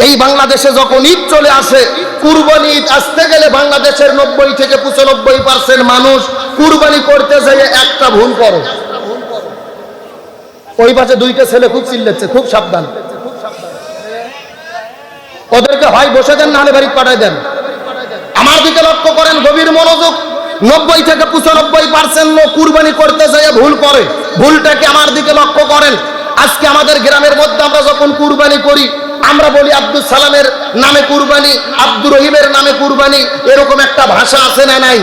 এই বাংলাদেশে যখন ঈদ চলে আসে, কুরবানি ঈদ আসতে গেলে বাংলাদেশের 90 থেকে 95% মানুষ কুরবানি করতে যায় একটা ভুল করে। ওই পাশে দুইটা ছেলে খুব চিল্লাচ্ছে, খুব সাবধান। ওদেরকে হয় বসে দেন, নাহলে বাড়ি পাঠায় দেন। আমার দিকে লক্ষ্য করেন, গভীর মনোযোগ। 90 থেকে 95% লোক কুরবানি করতে যায় ভুল করে। ভুলটাকে আমার দিকে লক্ষ্য করেন। আজকে আমাদের গ্রামের মধ্যে আমরা যখন কুরবানি করি, আমরা বলি আব্দুল সালামের নামে কুরবানি, আব্দুর রহিমের নামে কুরবানি, এরকম একটা ভাষা আছে না নাই?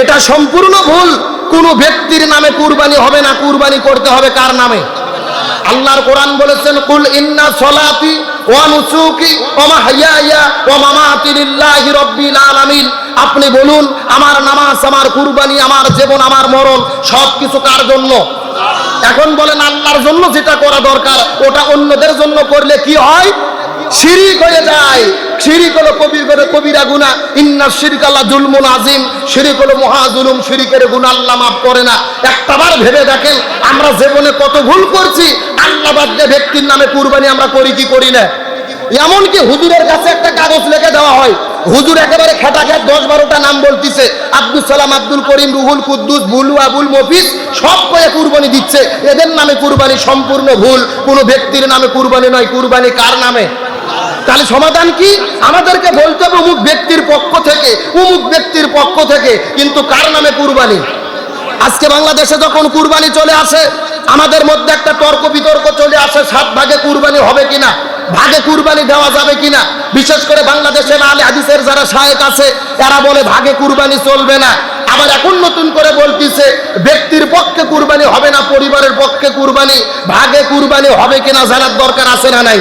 এটা সম্পূর্ণ ভুল। কোন ব্যক্তির নামে কুরবানি হবে না, কুরবানি করতে হবে কার নামে? আল্লাহর কোরআন বলেছেন, কুল ইন্না সলাতি ওয়া নুসুকি ওয়া মাহইয়ায়া ওয়া মামাতি লিল্লাহি রাব্বিল আলামিন। আপনি বলুন, আমার নামাজ, আমার কুরবানি, আমার জীবন, আমার মরণ সবকিছু কার জন্য? এখন বলেন, আল্লাহর জন্য যেটা করা দরকার ওটা অন্যদের জন্য করলে কি হয়? শিরিক হয়ে যায়। শিরিক হলো কবিরা গুনাহ। ইন্নাশ শিরকা লা যুলমুন আযীম। শিরিক হলো মহা জুলুম। শিরিকের গুনাহ আল্লাহ মাফ করে না। একটাবার ভেবে দেখেন, আমরা জীবনে কত ভুল করছি। আল্লাহ বাদ দিয়ে ব্যক্তির নামে কুরবানি আমরা করি কি করি না? এমনকি হুজুরের কাছে একটা কাগজ লিখে দেওয়া হয়, হুজুর একেবারে খেটা খেট 10-12টা নাম বলতিছে, আব্দুল সালাম, আব্দুল করিম, রুহুল কুদ্দুস, বুলু, আবুল মফিজ, সব কয়ে কুরবানি দিচ্ছে। এদের নামে কুরবানি সম্পূর্ণ ভুল। কোনো ব্যক্তির নামে কুরবানি নয়, কুরবানি কার নামে? তাহলে সমাধান কি? আমাদেরকে বলতে হবে অমুক ব্যক্তির পক্ষ থেকে, অমুক ব্যক্তির পক্ষ থেকে, কিন্তু কার নামে কুরবানি? আজকে বাংলাদেশে যখন কুরবানি চলে আসে, আমাদের মধ্যে একটা তর্ক বিতর্ক চলে আসে, 7 ভাগে কুরবানি হবে কিনা, ভাগে কুরবানি দেওয়া যাবে কিনা। বিশেষ করে বাংলাদেশের আলে হাদিসের যারা শায়েখ আছে, এরা বলে ভাগে কুরবানি চলবে না। আবার এখন নতুন করে বলতেছে ব্যক্তির পক্ষে কুরবানি হবে না, পরিবারের পক্ষে কুরবানি। ভাগে কুরবানি হবে কিনা জানার দরকার আছে না নাই?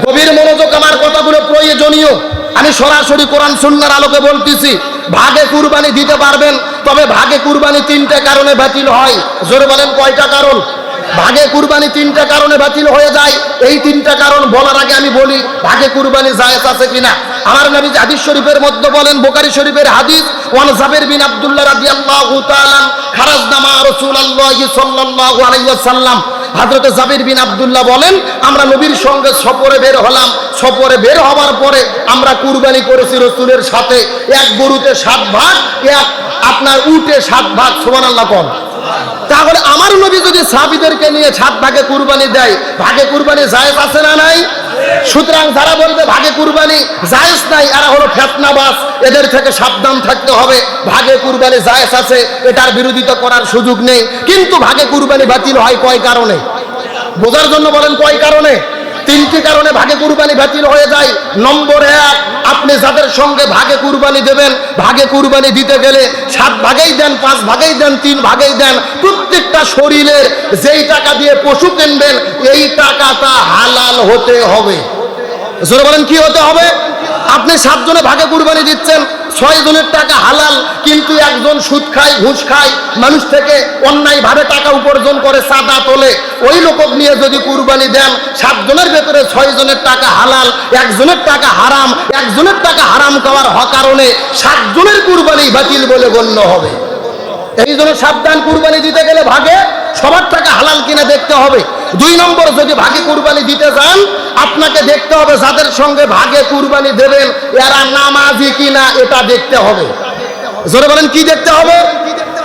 গভীর মনোযোগ, আমার কথাগুলো প্রয়োজনীয়। আমি সরাসরি কোরআন সুন্নাহর আলোকে বলতেছি, ভাগে কুরবানি দিতে পারবেন, তবে ভাগে কুরবানি 3টে কারণে বাতিল হয়। জোরে বলেন, কয়টা কারণ? ভাগে কুরবানি 3টে কারণে বাতিল হয়ে যায়। এই 3টা কারণ বলার আগে আমি বলি, ভাগে কুরবানি জায়েজ আছে কিনা। আমার নবী হাদিস শরীফের মধ্যে বলেন, বুখারী শরীফের হাদিস, ওয়ান জাবির বিন আব্দুল্লাহ রাদিয়াল্লাহু তাআলা খারাজনা মা রাসূলুল্লাহি সাল্লাল্লাহু আলাইহি ওয়াসাল্লাম। হযরত জাবির বিন আব্দুল্লাহ বলেন, আমরা নবীর সঙ্গে সফরে বের হলাম। সফরে বের হওয়ার পরে আমরা কুরবানি করেছি রাসূলের সাথে। এক গরুতে 7 ভাগ, এক আপনার উটে 7 ভাগ। সুবহানাল্লাহ কোন। তাহলে আমার নবী যদি সাহাবীদেরকে নিয়ে 7 ভাগে কুরবানি দেয়, ভাগে কুরবানি জায়েজ আছে না নাই? সুতরাং যারা বলবে ভাগে কুরবানি জায়েজ নাই, এরা হলো ফিতনাবাজ। এদের থেকে সাবধান থাকতে হবে। ভাগে কুরবানি জায়েজ আছে, এটার বিরোধিতা করার সুযোগ নেই। কিন্তু ভাগে কুরবানি বাতিল হয় কয় কারণে? বোঝার জন্য বলেন, কয় কারণে? 3টি কারণে ভাগে কুরবানি বাতিল হয়ে যায়। নম্বর 1, আপনি যাদের সঙ্গে ভাগে কুরবানি দেবেন, ভাগে কুরবানি দিতে গেলে 7 ভাগেই দেন, 5 ভাগেই দেন, 3 ভাগেই দেন, প্রত্যেকটা শরীরের যেই টাকা দিয়ে পশু কিনবেন, এই টাকাটা হালাল হতে হবে। জোরে বলেন, কি হতে হবে? আপনি 7 জনে ভাগে কুরবানি দিচ্ছেন, 6 জনের টাকা হালাল, কিন্তু একজন সুদ খায়, ঘুষ খায়, মানুষ থেকে অন্যায়ভাবে টাকা উপার্জন করে, চাঁদা তোলে। ওই লোক নিয়ে যদি কুরবানি দেন, 7 জনের ভেতরে 6 জনের টাকা হালাল, 1 জনের টাকা হারাম। 1 জনের টাকা হারাম খাওয়ার কারণে 7 জনের কুরবানি বাতিল বলে গণ্য হবে। এই জন্য সাবধান, কুরবানি দিতে গেলে ভাগে সবার টাকা হালাল কিনা দেখতে হবে। 2 নম্বর, যদি ভাগে কুরবানি দিতে যান, আপনাকে দেখতে হবে যাদের সঙ্গে ভাগে কুরবানি দেবেন এরা নামাজি কিনা, এটা দেখতে হবে। জোরে বলেন, কি দেখতে হবে?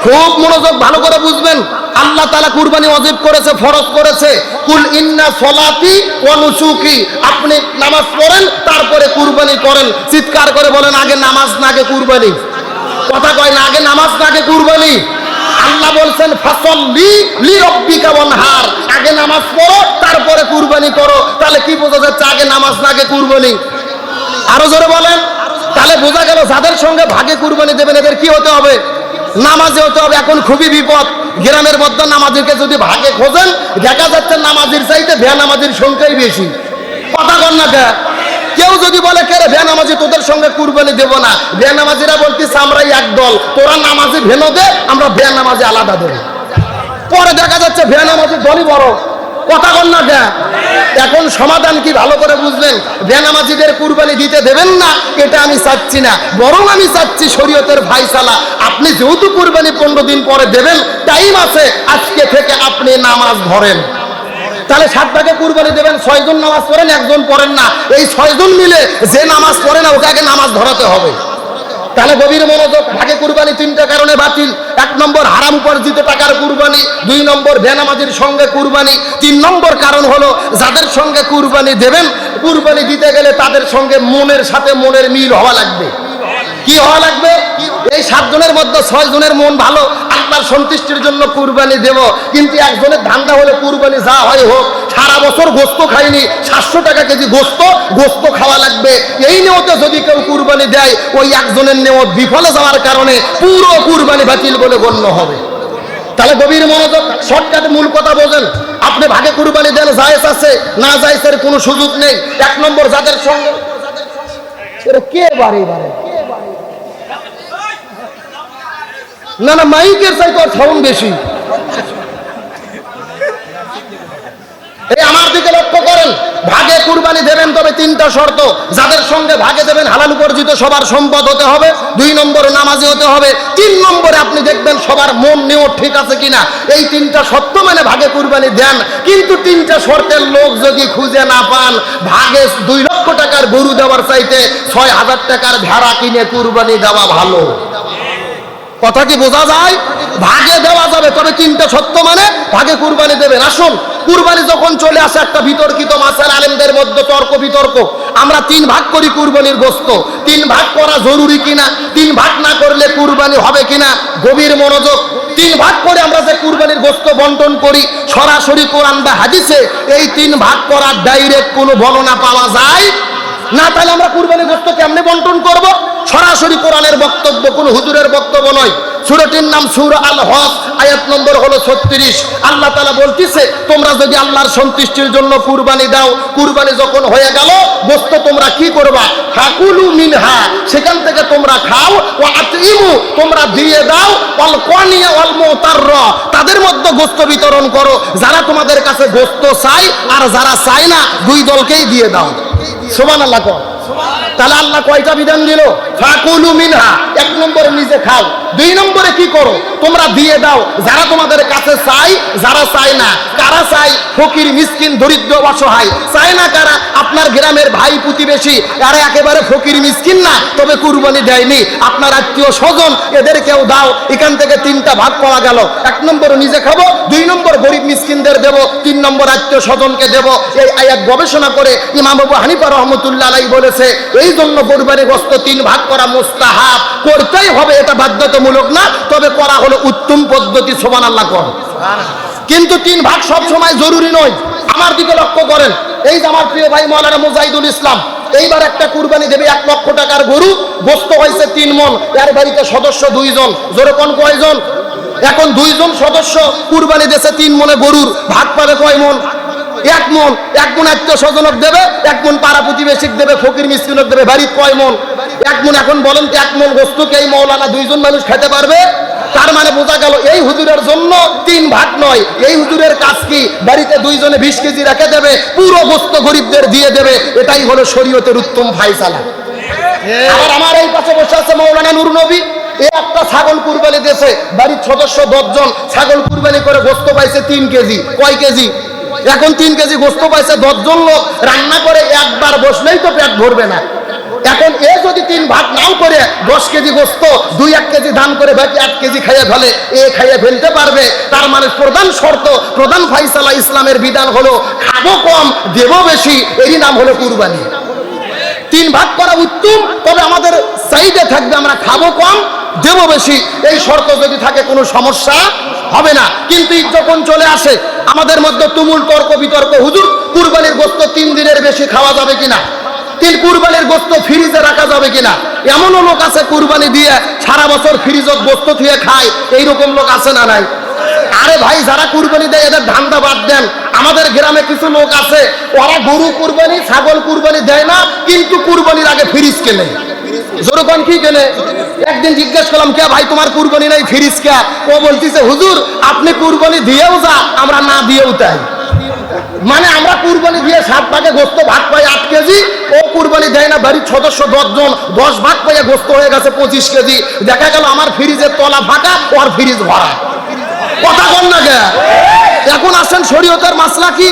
খুব মনোযোগ, ভালো করে বুঝবেন। আল্লাহ তাআলা কুরবানি ওয়াজিব করেছে, ফরজ করেছে। কুল ইন্না সলাতি ওয়া নুসুকি। আপনি নামাজ পড়েন, তারপরে কুরবানি করেন। চিৎকার করে বলেন, আগে নামাজ না আগে কুরবানি? কথা কয় না, আগে নামাজ না আগে কুরবানি? আল্লাহ বলছেন, ফাসাল্লি লিরাব্বিকা ওয়ানহার। আগে নামাজ পড়ো, তারপরে কুরবানি করো। তাহলে কি বোঝা যাচ্ছে, আগে নামাজ না আগে কুরবানি? আরো জোরে বলেন। তাহলে বোঝা গেল যাদের সঙ্গে ভাগে কুরবানি দেবেন এদের কি হতে হবে? নামাজি হতে হবে। এখন খুবই বিপদ, গ্রামের মধ্যে নামাজিকে যদি ভাগে খোঁজেন, দেখা যাচ্ছে নামাজির চাইতে বেনামাজির সংখ্যাই বেশি। কথা কন না কে? কেউ যদি বলে, কে রে বেনামাজি, তোদের সঙ্গে কুরবানি দেব না, বেনামাজিরা বলতেছে আমরাই এক দল, তোরা নামাজি ভেনো দে, আমরা বেনামাজি আলাদা দেব। পরে দেখা যাচ্ছে বেনামাজি দলই বড়। কথা কন না কে? এখন সমাধান কি ভালো করে বুঝলেন? বেনামাজিদের কুরবানি দিতে দেবেন না, এটা আমি চাচ্ছি না, বরং আমি চাচ্ছি শরীয়তের ফায়সালা। আপনি যেহেতু কুরবানি 15 দিন পরে দেবেন, টাইম আছে, আজকে থেকে আপনি নামাজ ধরেন। তাহলে 7 ভাগে কুরবানি দেবেন, 6 জন নামাজ পড়েন, একজন পড়েন না, এই 6 জন মিলে যে নামাজ পড়ে না ওকে আগে নামাজ ধরাতে হবে। তাহলে গভীর মনোযোগ, ভাগে কুরবানি 3টা কারণে বাতিল। 1 নম্বর হারাম উপার্জিত টাকার কুরবানি, 2 নম্বর বেনামাজির সঙ্গে কুরবানি, 3 নম্বর কারণ হলো যাদের সঙ্গে কুরবানি দেবেন, কুরবানি দিতে গেলে তাদের সঙ্গে মনের সাথে মনের মিল হওয়া লাগবে। কি হওয়া লাগবে? এই 7 জনের মধ্যে 6 জনের মন ভালো, আল্লাহর সন্তুষ্টির জন্য কুরবানি দেব, কিন্তু একজনের ধান্দা হলে কুরবানি যা হয় হোক, সারা বছর গোস্ত খাইনি, 700 টাকা কেজি গোস্ত খাওয়া লাগবে, এই নিয়তে যদি কেউ কুরবানি দেয়, ওই একজনের নিয়ত বিফলে যাওয়ার কারণে পুরো কুরবানি বাতিল বলে গণ্য হবে। তাহলে গভীর মনোযোগ, শর্টকাটে মূল কথা বোঝেন। আপনি ভাগে কুরবানি দেন, জায়েজ আছে, না জায়েজের কোনো সুযোগ নেই। 1 নম্বর যাদের সঙ্গে কে বারে বারে না না মাইকের চাইতে আর সাউন্ড বেশি। এই আমার দিকে লক্ষ্য করেন, ভাগে কুরবানি দেবেন তবে 3টা শর্ত। যাদের সঙ্গে ভাগে দেবেন হালাল উপার্জিত সবার সম্পদ হতে হবে, 2 নম্বরে নামাজি হতে হবে, 3 নম্বরে আপনি দেখবেন সবার মন নিয়ত ঠিক আছে কিনা। এই 3টা শর্ত মানে ভাগে কুরবানি দেন। কিন্তু 3টা শর্তের লোক যদি খুঁজে না পান, ভাগে 2 লক্ষ টাকার গরু দেওয়ার চাইতে 6,000 টাকার ভেড়া কিনে কুরবানি দেওয়া ভালো। কথা কি বোঝা যায়? ভাগে দেওয়া যাবে, তবে 3টা শর্ত মানে ভাগে কুরবানি দেবেন। আসুন, কুরবানি যখন চলে আসে একটা বিতর্কিত মাসালা, আলেমদের মধ্যে তর্ক বিতর্ক। আমরা 3 ভাগ করি কুরবানির গোশত, 3 ভাগ করা জরুরি কিনা, 3 ভাগ না করলে কুরবানি হবে কিনা। গভীর মনোযোগ, 3 ভাগ করে আমরা যে কুরবানির গোশত বন্টন করি, সরাসরি কোরআন বা হাদিসে এই 3 ভাগ করার ডাইরেক্ট কোনো বর্ণনা পাওয়া যায় না। তাহলে আমরা কুরবানির গোশত কেমনে বন্টন করব? সরাসরি কোরআনের বক্তব্য, কোনো হুজুরের বক্তব্য নয়। সূরাটির নাম সূরা আল হজ, আয়াত নম্বর হলো 36। আল্লাহ তাআলা বলতিছে, তোমরা যদি আল্লাহর সন্তুষ্টির জন্য কুরবানি দাও, কুরবানি যখন হয়ে গেল, গোশত তোমরা কি করবা? ফাকুলু মিনহা, সেখান থেকে তোমরা খাও, ওয়া আতিমু, তোমরা দিয়ে দাও, ওয়াল কানিয়া ওয়াল মুতাররা, তাদের মধ্যে গোশত বিতরণ করো, যারা তোমাদের কাছে গোশত চাই আর যারা চায় না, 2 দলকেই দিয়ে দাও। সুবহানাল্লাহ। তাহলে আল্লাহ কয়টা বিধান দিল? ফাকুলু মিনহা, 1 নম্বরে নিজে খাও, 2 নম্বরে কি করো? তোমরা দিয়ে দাও, যারা তোমাদের কাছে চাই, যারা চায় না। কারা চাই? ফকির, মিসকিন, দরিদ্র, অসহায়। চায় না কারা? আপনার গ্রামের ভাই প্রতিবেশী, আর একেবারে ফকির মিসকিন না, তবে কুরবানি দেয়নি, আপনার আত্মীয় স্বজন, এদেরকেও দাও। এখান থেকে 3টা ভাগ পাওয়া গেল। 1 নম্বরে নিজে খাবো, 2 নম্বর গরিব মিসকিনদের দেব, 3 নম্বর আত্মীয় স্বজনকে দেব। এই আয়াত গবেষণা করে ইমাম আবু হানিফা রাহমাতুল্লাহ আলাইহি বলেছে, এই জন্য কুরবানির গোশত 3 ভাগ করা মুস্তাহাব, করতেই হবে, এটা বাধ্যতামূলক না, তবে করা হলো উত্তম পদ্ধতি। সুবহানাল্লাহ। কিন্তু 3 ভাগ সব সময় জরুরি নয়। আমার দিকে লক্ষ্য করেন, এই যে আমার প্রিয় ভাই মাওলানা মুজাহিদুল ইসলাম এইবার একটা কুরবানি দেবে, 1 লক্ষ টাকার গরু, গোশত হয়েছে 3 মণ, এর বাড়িতে সদস্য 2 জন, জোরে কোন কয়জন? এখন 2 জন সদস্য কুরবানি দিয়েছে 3 মণে গরুর, ভাগ পাবে কয় মণ? 1 মণ। 1 মণ আত্মীয় স্বজনক দেবে, 1 মণ পাড়া প্রতিবেশীক দেবে, ফকির মিসকিনক দেবে, বাড়ির কয় মণ? 1 মণ। এখন বলেন তো 1 মণ গোশতকে এই মাওলানা 2 জন মানুষ খেতে পারবে? তার মানে বোঝা গেল এই হুজুরের জন্য 3 ভাগ নয়। এই হুজুরের কাজ কি? বাড়িতে 2 জনে 20 কেজি রেখে দেবে, পুরো গোশত গরিবদের দিয়ে দেবে। এটাই হলো শরীয়তের উত্তম ফায়সালা। আর আমার এই পাশে বসে আছে মাওলানা নূর নবী, একটা ছাগল কুরবানি দিয়েছে, বাড়ির সদস্য 10 জন, ছাগল কুরবানি করে গোশত পাইছে 3 কেজি। কয় কেজি? এখন 3 কেজি গোশত পাইছে, 10 জন লোক রান্না করে একবার বসলেই তো পেট ভরবে না। এখন এ যদি 3 ভাগ নাও করে 10 কেজি গোশত 2-1 কেজি দান করে বাকি 1 কেজি খাইয়ে ফেলে, এ খাইয়ে ফেলতে পারবে। তার মানে প্রধান শর্ত, প্রধান ফায়সালা ইসলামের বিধান হলো খাবো কম, দেবো বেশি, এরই নাম হলো কুরবানি। 3 ভাগ করা উত্তম, তবে আমাদের চাইতে থাকবে আমরা খাবো কম, দেবো বেশি। এই শর্ত যদি থাকে কোনো সমস্যা হবে না। কিন্তু যখন চলে আসে আমাদের মধ্যে তুমুল তর্ক বিতর্ক, হুজুর কুরবানির গোশত 3 দিনের বেশি খাওয়া যাবে কিনা, কুরবানির গোশত ফ্রিজে রাখা যাবে কিনা। এমনও লোক আছে কুরবানি দিয়ে সারা বছর ফ্রিজত গোশত দিয়ে খায়, এইরকম লোক আছে না নাই? আরে ভাই, যারা কুরবানি দেয় এদের ধান্দা বাদ দেন। আমাদের গ্রামে কিছু লোক আছে, ওরা গরু কুরবানি, ছাগল কুরবানি দেয় না, কিন্তু কুরবানির আগে ফ্রিজ কেনে। জোরকন কি কেনে? একদিন জিজ্ঞেস করলাম, কে ভাই তোমার কুরবানি নাই, ফ্রিজ কে? ও বলতেছে, হুজুর আপনি কুরবানি দিয়েও যা, আমরা না দিয়েও তাই। মানে আমরা কুরবানি দিয়ে 7 ভাগে গোশত ভাগ পাই 8 কেজি, ও কুরবানি দেয় না, বাড়ির সদস্য 10 জন, 10 ভাগ পাইয়া গোশত হয়ে গেছে 25 কেজি। দেখা গেল আমার ফ্রিজের তলা ফাঁকা, ওর ফ্রিজ ভরা। কথা বল না গে। এখন আসেন শরীয়তের মাসলা কি?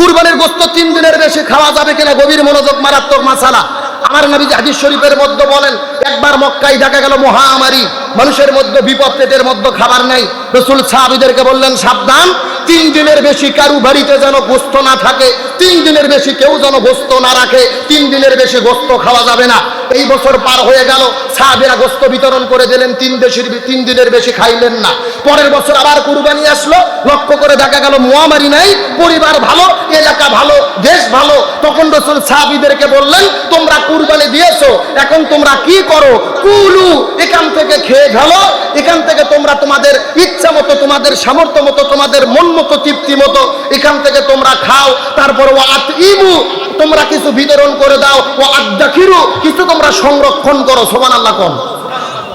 কুরবানির গোশত 3 দিনের বেশি খাওয়া যাবে কিনা গভীর মনোযোগ, মারাত্মক মাসালা। আমার নবী হাদিস শরীফের মধ্যে বলেন, একবার মক্কায় দেখা গেল মহামারী, মানুষের মধ্যে বিপদ, পেটের মধ্যে খাবার নাই। রাসূল সাহাবীদেরকে বললেন, সাবধান, 3 দিনের বেশি কারু বাড়িতে যেন গোশত না থাকে, 3 দিনের বেশি কেউ যেন গোশত না রাখে, 3 দিনের বেশি গোশত খাওয়া যাবে না। এই বছর পার হয়ে গেল, সাহাবীরা গোশত বিতরণ করে দিলেন, 3 দিনের বেশি খাইলেন না। পরের বছর আবার কুরবানি আসলো, লক্ষ্য করে দেখা গেল মহামারী নাই, পরিবার ভালো, এলাকা ভালো, দেশ ভালো। তখন রাসূল সাহাবীদেরকে বললেন, তোমরা কুরবানি দিয়েছো, এখন তোমরা কি করো? কুলু, এখান থেকে খেয়ে ফেলো, এখান থেকে তোমরা তোমাদের ইচ্ছা মতো, তোমাদের সামর্থ্য মতো, তোমাদের মন মতো, তৃপ্তি মতো এখান থেকে তোমরা খাও। তারপর ওয়াতিবু, তোমরা কিছু বিতরণ করে দাও, ওয়াদাখিরু, কিছু তোমরা সংরক্ষণ করো। সুবহানাল্লাহ কোন।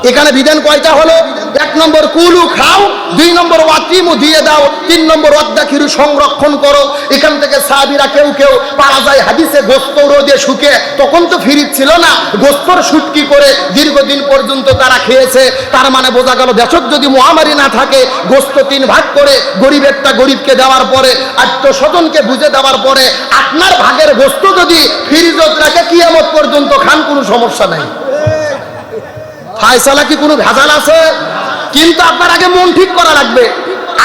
এখানে বিধান কয়টা হলো? 1 নম্বর কুলু, খাও, 2 নম্বর ওয়াতিমু, দিয়ে দাও, 3 নম্বর ওয়াদাখিরু, সংরক্ষণ করো। এখান থেকে সাহাবীরা কেউ কেউ পাওয়া যায় হাদিসে গোশত রোদে শুকে, তখন তো ফ্রিজ ছিল না, গোশতর শুটকি করে দীর্ঘদিন পর্যন্ত তারা খেয়েছে। তার মানে বোঝা গেল, দেশত যদি মহামারী না থাকে, গোশত 3 ভাগ করে গরিবেরটা গরিবকে দেওয়ার পরে, আত্মস্বজনকে বুঝে দেওয়ার পরে, আপনার ভাগের গোশত যদি ফ্রিজত রাখে কিয়ামত পর্যন্ত খান, কোনো সমস্যা নাই। ফায়সালা কি কোনো ভেজাল আছে? কিন্তু আপনার আগে মন ঠিক করা লাগবে।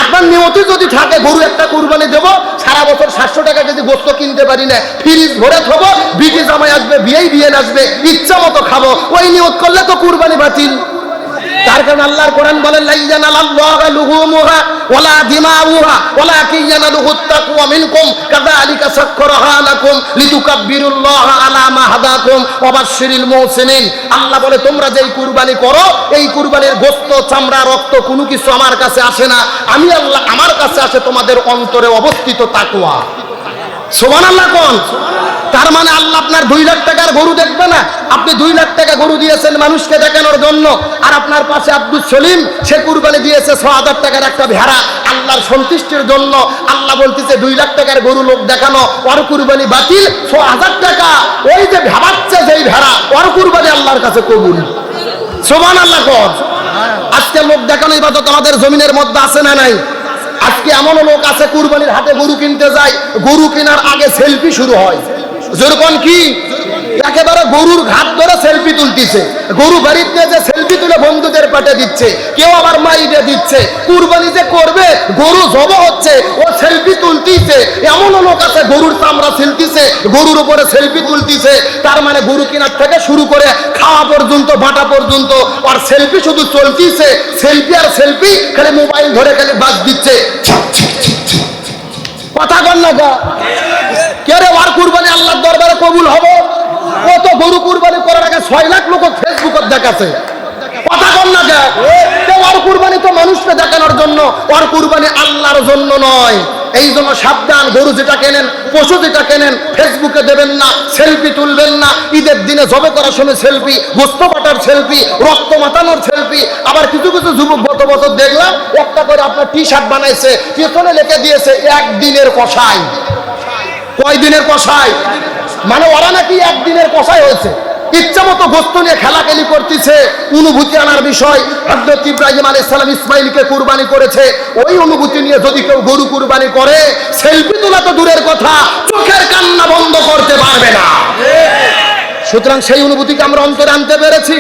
আপনার নিয়তি যদি থাকে গরু একটা কুরবানি দেব, সারা বছর 700 টাকা কেজি গোশত কিনতে পারি না, ফ্রিজ ভরে থবো, বিটি জামাই আসবে, বিয়ে আসবে, ইচ্ছা মতো খাবো, ওই নিয়ত করলে তো কুরবানি বাতিল। তার কারণে আল্লাহর কোরআন বলেন, লা ইয়ানালাল্লাহু লুহুমুহা ওয়ালা দিমাউহা ওয়ালাকিন ইয়ানালুহুত তাকওয়া মিনকুম কাযালিকা সাখখারাহা লাকুম লিতুকাব্বিরুল্লাহা আলা মা হাদাকুম ওয়া বাশশিরিল মুহসিনিন। আল্লাহ বলে, তোমরা যেই কুরবানি করো, এই কুরবানির গোশত, চামড়া, রক্ত কোনো কিছু আমার কাছে আসে না। আমি আল্লাহ, আমার কাছে আসে তোমাদের অন্তরে অবস্থিত তাকওয়া। সুবহানাল্লাহ কোন। তার মানে আল্লাহ আপনার 2 লাখ টাকার গরু দেখবে না। আপনি 2 লাখ টাকা গরু দিয়েছেন মানুষকে দেখানোর জন্য, আর আপনার পাশে আব্দুল সলিম, সে কুরবানি দিয়েছে 6000 টাকার একটা ভেড়া আল্লাহর সন্তুষ্টির জন্য। আল্লাহ বলতেছে 2 লাখ টাকার গরু লোক দেখানো, ওর কুরবানি বাতিল। 6000 টাকা ওই যে ভাবাচ্ছে যেই ভেড়া, ওর কুরবানি আল্লাহর কাছে কবুল। সুবহানাল্লাহ কোন। আজকে লোক দেখানো ইবাদত আমাদের জমিনের মধ্যে আছে না নাই? আজকে এমন লোক আছে কুরবানির হাটে গরু কিনতে যায়, গরু কেনার আগে সেলফি শুরু হয়। যেরকম কি একেবারে গরুর ঘাট ধরে সেলফি তুলতেছে, গরু বাড়িতে যে সেলফি তুলে বন্ধুদের পাঠিয়ে দিচ্ছে, কেউ আবার মাইরে দিচ্ছে। কুরবানি যে করবে, গরু জব হচ্ছে, ও সেলফি তুলতেছে। এমন লোক আছে গরুর চামড়া ছিলতেছে, গরুর উপরে সেলফি তুলতেছে। তার মানে গরু কেনার থেকে শুরু করে খাওয়া পর্যন্ত, বাটা পর্যন্ত, আর সেলফি শুধু চলতেছে। সেলফি আর সেলফি, খালি মোবাইল ধরে খালি বাজ দিচ্ছে। কথা বল না গা, কে রে? ওর কুরবানি আল্লাহর দরবারে কবুল হবে? কত গরু কুরবানি করার আগে 6 লাখ লোক ফেসবুকত দেখাচ্ছে। কথা বল না গা, ওর কুরবানি তো মানুষকে দেখানোর জন্য, ওর কুরবানি আল্লাহর জন্য নয়। এই জন্য সাবধান, গরু যেটা কেনেন, পশু যেটা কেনেন, ফেসবুকে দেবেন না, সেলফি তুলবেন না। ঈদের দিনে জবে করার সময় সেলফি, গোশত কাটার সেলফি, রক্ত মাতানোর সেলফি। আবার কিছু কিছু যুবক গত বছর দেখলাম একটা করে আপনার টি-শার্ট বানাইছে, পেছনে লিখে দিয়েছে 1 দিনের কসাই। কয় দিনের কসাই? মানে ওরা নাকি 1 দিনের কসাই হয়েছে, ইচ্ছা মতো গোশত নিয়ে খেলাখেলি করতেছে। অনুভূতি আনার বিষয়। হযরত ইব্রাহিম আলাইহিস সালাম ইসমাইলকে কুরবানি করেছে, ওই অনুভূতি নিয়ে যদি কেউ গরু কুরবানি করে, সেলফি তোলা তো দূরের কথা, চোখের কান্না বন্ধ করতে পারবে না। সুতরাং সেই অনুভূতিকে আমরা অন্তরে আনতে পেরেছি।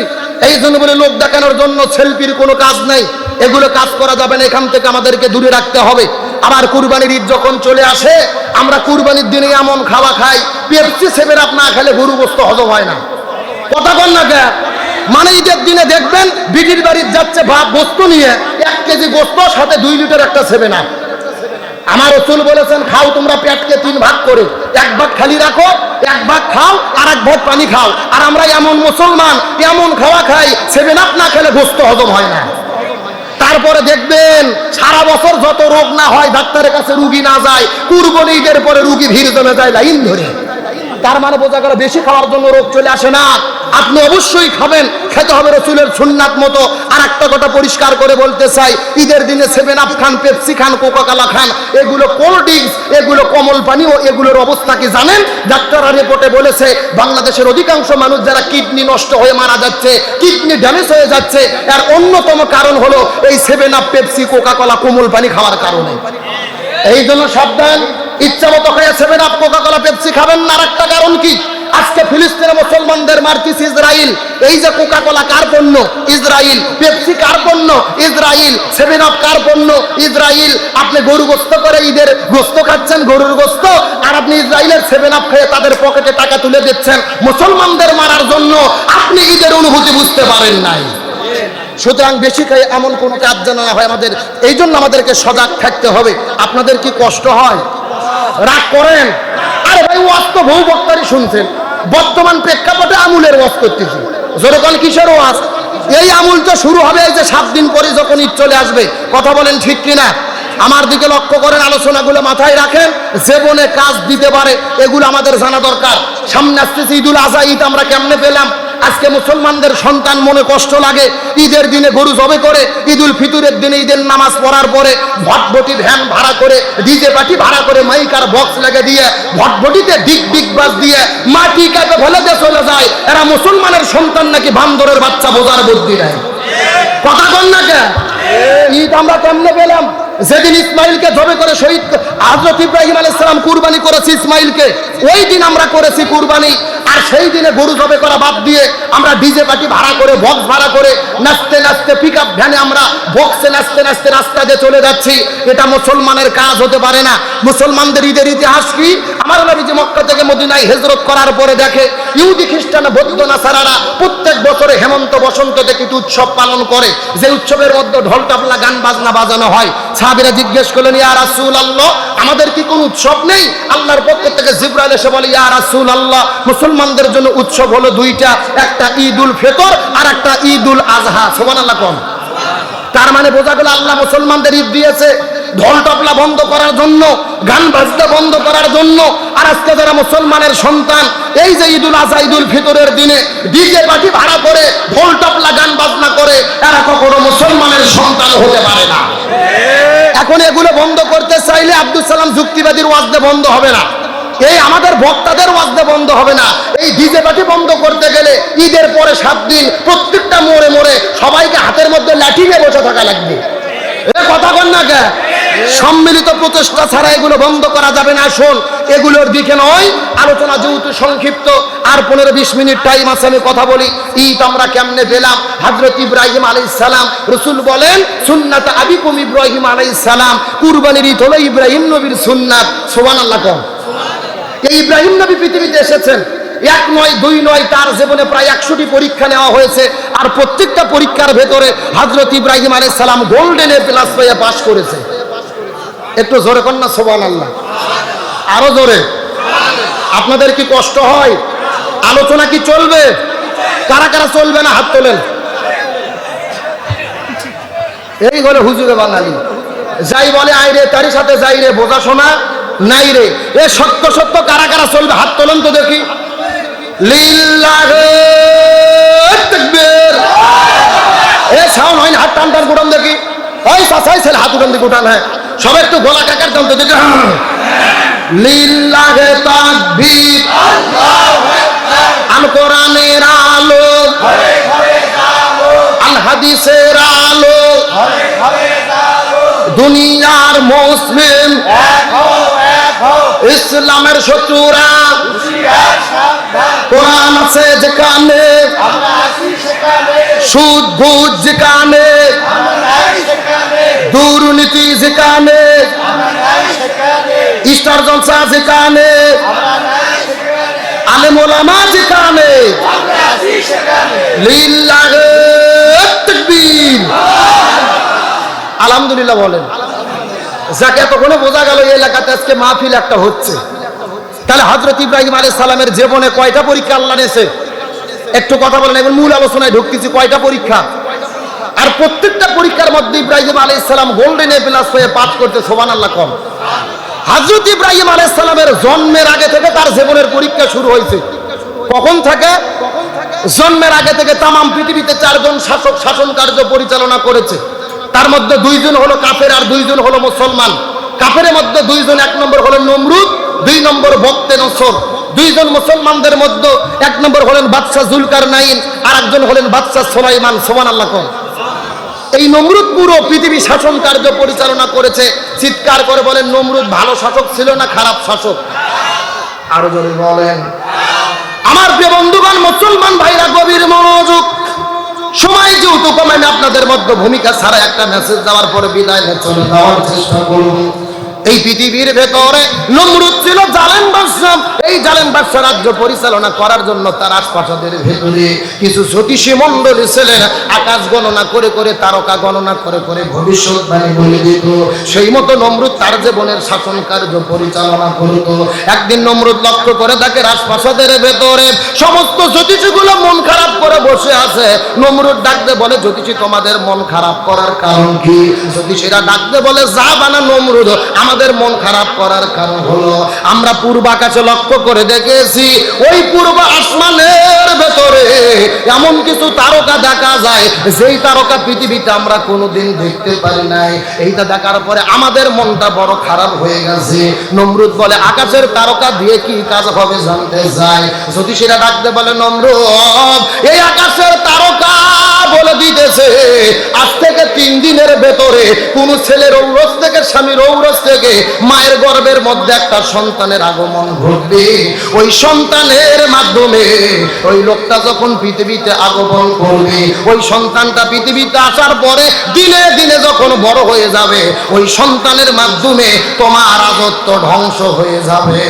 এই জন্য বলে লোক দেখানোর জন্য সেলফির কোনো কাজ নাই, এগুলো কাজ করা যাবে না, এখান থেকে আমাদেরকে দূরে রাখতে হবে। আবার কুরবানির ঈদ যখন চলে আসে, আমরা কুরবানির দিনে এমন খাওয়া খাই, পেপসি 7 আপ না খেলে গরু গোশত হজম হয় না। কথা বল না কে? মানে ঈদের দিনে দেখবেন বিটির বাড়ির যাচ্ছে ভাব গোশত নিয়ে, 1 কেজি গোশত সাথে 2 লিটার একটা 7 আপ। আমার রাসূল বলেছেন, খাও তোমরা পেটকে 3 ভাগ করে, 1 ভাগ খালি রাখো, 1 ভাগ খাও, আর 1 ভাগ পানি খাও। আর আমরা এমন মুসলমান, এমন খাওয়া খাই, 7 আপ না খেলে গোশত হজম হয় না। তারপরে দেখবেন সারা বছর যত রোগ না হয়, ডাক্তারের কাছে রুগী না যায়, কুরবানি ঈদের পরে রুগী ভিড় জমে যায় লাইন ধরে। তার মানে বোঝা গেল বেশি খাওয়ার জন্য রোগ চলে আসে না। আপনি অবশ্যই খাবেন, খেতে হবে রাসূলের সুন্নাত মতো। আর একটা কথা পরিষ্কার করে বলতে চাই, ঈদের দিনে 7 আপ খান, পেপসি খান, কোকা কোলা খান, এগুলো কোল্ড ড্রিঙ্কস, এগুলো কমল পানি, ও এগুলোর অবস্থা কি জানেন? ডাক্তাররা রিপোর্টে বলেছে বাংলাদেশের অধিকাংশ মানুষ যারা কিডনি নষ্ট হয়ে মারা যাচ্ছে, কিডনি ড্যামেজ হয়ে যাচ্ছে, এর অন্যতম কারণ হলো এই 7 আপ, পেপসি, কোকা কোলা, কোমল পানি খাওয়ার কারণে। এই জন্য সাবধান, ইচ্ছা মতো খেয়ে 7 আপ, কোকা কোলা, পেপসি খাবেন না। আর একটা কারণ কি, আজকে ফিলিস্তিনে মুসলমানদের মারতেছে ইসরায়েল। এই যে কোকা কোলা কার পণ্য? ইসরায়েল। পেপসি কার পণ্য? ইসরায়েল। 7 আপ কার পণ্য? ইসরায়েল। আপনি গরু গোস্ত করে ঈদের গোস্ত খাচ্ছেন, গরুর গোস্ত, আর আপনি ইসরায়েলের 7 আপ খেয়ে তাদের পকেটে টাকা তুলে দিচ্ছেন মুসলমানদের মারার জন্য। আপনি ঈদের অনুভূতি বুঝতে পারেন নাই। সুতরাং বেশি খেয়ে এমন কোনো কাজ যেন না হয় আমাদের, এই জন্য আমাদেরকে সজাগ থাকতে হবে। আপনাদের কি কষ্ট হয়? রাগ করেন? আরে ভাই, ওয়াজ তো বহু বক্তারই শুনছেন। বর্তমান প্রেক্ষাপটে আমুলের ওয়াজ করতেছি। যেরকম কিসের ওয়াজ? এই আমুল তো শুরু হবে এই যে 7 দিন পরে যখন ঈদ চলে আসবে। কথা বলেন ঠিক কিনা? আমার দিকে লক্ষ্য করেন, আলোচনাগুলো মাথায় রাখেন। জীবনে কাজ দিতে পারে এগুলো আমাদের জানা দরকার। সামনে আসতেছে ঈদুল আজহা। ঈদ আমরা কেমনে পেলাম? আজকে মুসলমানদের সন্তান মনে কষ্ট লাগে, ঈদের দিনে গরু জবে করে, ঈদুল ফিতরের দিনে ঈদের নামাজ পড়ার পরে ভটভটি ভ্যান ভাড়া করে, ডিজে পার্টি ভাড়া করে, মাইকার বক্স লাগে দিয়ে, ভটভটিতে ডিগ ডিগ বাজ দিয়ে মাটি কাপে ফেলে দিয়ে চলে যায়। এরা মুসলমানের সন্তান নাকি বান্দরের বাচ্চা, বোঝার বুদ্ধি নাই। কথা কন না কে? ঈদ আমরা কেমনে পেলাম? যেদিন ইসমাইলকে জবে করে শহীদ হযরত ইব্রাহিম আলাইহিস সালাম কুরবানি করেছে ইসমাইলকে, ওই দিন আমরা করেছি কুরবানি। আর সেই দিনে গরু জবে করা বাদ দিয়ে আমরা ডিজে পার্টি ভাড়া করে, বক্স ভাড়া করে, নাচতে নাচতে পিকআপ ভ্যানে আমরা বক্সে নাচতে নাচতে রাস্তা দিয়ে চলে যাচ্ছি। এটা মুসলমানের কাজ হতে পারে না। মুসলমানদের ঈদের ইতিহাস কি? আমার নবী যে মক্কা থেকে মদিনায় হিজরত করার পরে দেখে ইহুদি খ্রিস্টান বৌদ্ধ নাসারারা প্রত্যেক বছরে হেমন্ত বসন্ত থেকে উৎসব পালন করে, যে উৎসবের মধ্যে ঢোল তাবলা গান বাজনা বাজানো হয়। সাহাবীরা জিজ্ঞেস করলেন, ইয়া রাসূলুল্লাহ, আমাদের কি কোনো উৎসব নেই? আল্লাহর পক্ষ থেকে জিবরাইল এসে বলে, ইয়া রাসূলুল্লাহ, মুসলমানদের জন্য উৎসব হলো 2টা, একটা ঈদুল ফিতর আর একটা ঈদুল আজহা। সুবহানাল্লাহ কোন? তার মানে বোঝা গেল আল্লাহ মুসলমানদের ঈদ দিয়েছে ঢোল তবলা বন্ধ করার জন্য, গান বাজনা বন্ধ করার জন্য। আর আজকে যারা মুসলমানের সন্তান, এই যে ঈদুল আজহা ঈদুল ফিতরের দিনে ডিজে পার্টি ভাড়া করে ঢোল তবলা গান বাজনা করে, এরা কখনো মুসলমানের সন্তান হতে পারে না। এখন এগুলো বন্ধ করতে চাইলে আব্দুল সালাম যুক্তিবাদীর ওয়াজে বন্ধ হবে না, এই আমাদের বক্তাদের ওয়াজে বন্ধ হবে না। এই ডিজে পার্টি বন্ধ করতে গেলে ঈদের পরে 7 দিন প্রত্যেকটা মোড়ে মোড়ে সবাইকে হাতের মধ্যে লাঠি নিয়ে বসে থাকা লাগবে। এ কথা বল না কে? সম্মিলিত প্রচেষ্টা ছাড়া এগুলো বন্ধ করা যাবে না। শোন, এগুলোর দিকে নয়, আলোচনা যেহেতু সংক্ষিপ্ত, আর 15-20 মিনিট টাইম আছে, আমি কথা বলি। ঈদ আমরা কেমনে পেলাম? হযরত ইব্রাহিম আলাইহিস সালাম, রাসূল বলেন সুন্নাত আবিকুম ইব্রাহিম আলাইহিস সালাম, কুরবানির ঈদ হলো ইব্রাহিম নবীর সুন্নাত। সুবহানাল্লাহ কোন? এই ইব্রাহিম নবী পৃথিবীতে এসেছেন, 1 নয় 2 নয়, তার জীবনে প্রায় 100টি পরীক্ষা নেওয়া হয়েছে। আর প্রত্যেকটা পরীক্ষার ভেতরে হযরত ইব্রাহিম আলাইহিস সালাম গোল্ডেন এ প্লাস পেয়ে পাস করেছে। একটু জোরে কর না সুবহানাল্লাহ, আরো জোরে। আপনাদের কি কষ্ট হয়? আলোচনা কি চলবে? কারা কারা চলবে না হাত তোলেন। এই হলো হুজুরে বাঙালি, যাই বলে আই রে তারই সাথে যাই রে, বোঝা শোনা নাই রে। এ সত্য সত্য কারা কারা চলবে হাত তোলেন তো দেখি। লিল্লাহি তাকবীর। এ সাউন্ড হয় না, হাত টান টান গুটান দেখি। ওই চাচাই ছেলে হাত উঠান দিকে উঠান। হ্যাঁ, সবাই একটু গলা কাকার টান তো দেখি। লিল্লাহি তাকবীর, আল্লাহু আকবার। আল কোরআনের আলো, ঘরে ঘরে আলো। আল হাদিসের আলো, ঘরে ঘরে আলো। দুনিয়ার মুসলিম এক হও, এক হও। ইসলামের শত্রুরা হুঁশিয়ার সাবধান। কোরআন আছে যেখানে, আমরা আছি সেখানে। সুদ ঘুষ যেখানে, আমরা নাই সেখানে। দুর্নীতি যেখানে, আমরা নাই সেখানে। ইস্টার জলসা যেখানে, আমরা নাই সেখানে। আলেম ওলামা যেখানে, আমরা আছি সেখানে। লিল্লাহি তাকবীর। আলহামদুলিল্লাহ বলেন। যাকে এতক্ষণে বোঝা গেল এই এলাকাতে আজকে মাহফিল একটা হচ্ছে। তাহলে হযরত ইব্রাহিম আলাইহিস সালামের জীবনে কয়টা পরীক্ষা আল্লাহ নিয়েছে? একটু কথা বলেন। এখন মূল আলোচনায় ঢুকতেছি। কয়টা পরীক্ষা? আর প্রত্যেকটা পরীক্ষার মধ্যে ইব্রাহিম আলাইহিস সালাম গোল্ডেন এ প্লাস হয়ে পাস করতে। সুবহানাল্লাহ কম। হযরত ইব্রাহিম আলাইহিস সালামের জন্মের আগে থেকে তার জীবনের পরীক্ষা শুরু হয়েছে। কখন থেকে? জন্মের আগে থেকে তাম পৃথিবীতে 4 জন শাসক শাসন কার্য পরিচালনা করেছে। তার মধ্যে 2 জন হলো কাফের আর 2 জন হলো মুসলমান। কাফেরের মধ্যে 2 জন, 1 নম্বর হলেন নমরুদ, 2 নম্বর বক্তে নসর। 2 জন মুসলমানদের মধ্যে 1 নম্বর হলেন বাদশা জুলকারনাইন আর একজন হলেন বাদশা সুলাইমান। সুবহানাল্লাহ কোন? এই নমরুদ পুরো পৃথিবী শাসন কার্য পরিচালনা করেছে। চিৎকার করে বলেন, নমরুদ ভালো শাসক ছিল না খারাপ শাসক? আরো জোরে বলেন। আমার প্রিয় বন্ধুগণ, মুসলমান ভাইরা গভীর মনোযোগ। সময় যেহেতু কম, আমি আপনাদের মধ্যে ভূমিকা ছাড়া একটা মেসেজ দেওয়ার পরে বিদায় নিয়ে চলে যাওয়ার চেষ্টা করব। এই পৃথিবীর ভেতরে নমরুদ ছিল জালেম বাদশা। এই জালেম বাদশা রাজ্য পরিচালনা করার জন্য তার আশপাশের ভেতরে কিছু জ্যোতিষী মণ্ডলী ছিলেন। আকাশ গণনা করে করে, তারকা গণনা করে করে ভবিষ্যৎবাণী বলে দিত। সেই মতো নমরুদ তার জীবনের শাসন কার্য পরিচালনা করত। একদিন নমরুদ লক্ষ্য করে তাকে রাজপ্রাসাদের ভেতরে সমস্ত জ্যোতিষীগুলো মন খারাপ করে বসে আছে। নমরুদ ডাকতে বলে, জ্যোতিষী তোমাদের মন খারাপ করার কারণ কি? জ্যোতিষীরা ডাকতে বলে, যা বানা নমরুদ, আমাদের মন খারাপ করার কারণ হলো আমরা পূর্ব আকাশে লক্ষ্য করে দেখেছি, ওই পূর্ব আসমানের ভেতরে এমন কিছু তারকা দেখা যায় যেই তারকা পৃথিবীতে আমরা কোনোদিন দেখতে পারি নাই। এইটা দেখার পরে আমাদের মনটা বড় খারাপ হয়ে গেছে। নমরুদ বলে, আকাশের তারকা দিয়ে কি কাজ হবে জানতে চাই? জ্যোতিষীরা ডাকতে বলে, নমরুদ, এই আকাশের তারকা বলে দিতেছে আজ থেকে 3 দিনের ভেতরে কোন ছেলের ঔরস থেকে, স্বামীর ঔরস থেকে মায়ের গর্ভের মধ্যে একটা সন্তানের আগমন ঘটবে। ওই সন্তানের মাধ্যমে ওই লোকটা যখন পৃথিবীতে আগমন করবে, ওই সন্তানটা পৃথিবীতে আসার পরে দিনে দিনে যখন বড় হয়ে যাবে, ওই সন্তানের মাধ্যমে তোমার রাজত্ব ধ্বংস হয়ে যাবে।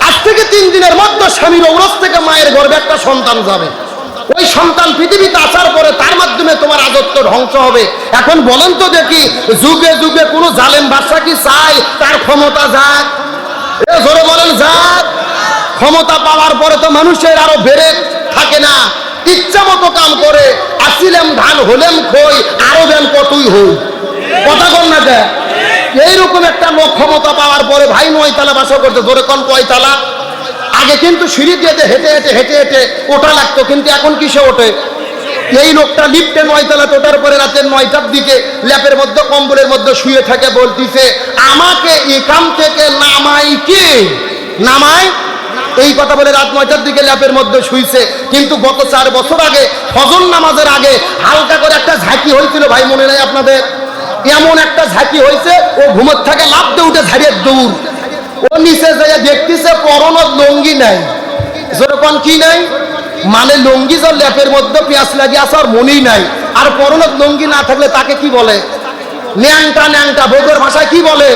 আজ থেকে 3 দিনের মধ্যে স্বামীর ঔরস থেকে মায়ের গর্ভে একটা সন্তান যাবে। ওই সন্তান পৃথিবীতে আসার পরে তার মাধ্যমে তোমার রাজত্ব ধ্বংস হবে। এখন বলেন তো দেখি, যুগে যুগে কোন জালেম বাদশা কি চায় তার ক্ষমতা যাক? জোরে বলেন, যাক। ক্ষমতা পাওয়ার পরে তো মানুষের আরো বেড়ে থাকে না, ইচ্ছা মতো কাম করে। আসিলাম ধান, হলেম খই, আরো দেন কতই হই। কথা কন না দেয়? এইরকম একটা লোক ক্ষমতা পাওয়ার পরে ভাই 9 তলা বাসা করতে। ধরে কোন কয়তলা? আগে কিন্তু সিঁড়ি দিয়ে হেঁটে হেঁটে হেঁটে হেঁটে ওঠা লাগতো, কিন্তু এখন কিসে ওঠে? এই লোকটা লিফটে 9 তলা ওঠার পরে রাতের 9টার দিকে ল্যাপের মধ্যে, কম্বলের মধ্যে শুয়ে থাকে, বলতিছে, আমাকে এখান থেকে নামাই কে? নামায়। এই কথা বলে রাত 9টার দিকে ল্যাপের মধ্যে শুইছে। কিন্তু গত 4 বছর আগে ফজর নামাজের আগে হালকা করে একটা ঝাঁকি হয়েছিল, ভাই মনে নাই আপনাদের? এমন একটা ঝাঁকি হয়েছে, ও ঘুমোর থেকে লাফ দিয়ে উঠে ঝাড়িয়ে দৌড়। ও নিচে যাইয়া দেখতেছে পরনের লুঙ্গি নাই। যেরকম কি নাই মানে, লুঙ্গি যার ল্যাপের মধ্যে পেঁয়াজ লাগিয়ে আসার মনেই নাই। আর পরনের লুঙ্গি না থাকলে তাকে কি বলে? ন্যাংটা। ন্যাংটা বৌদ্ধের ভাষায় কি বলে?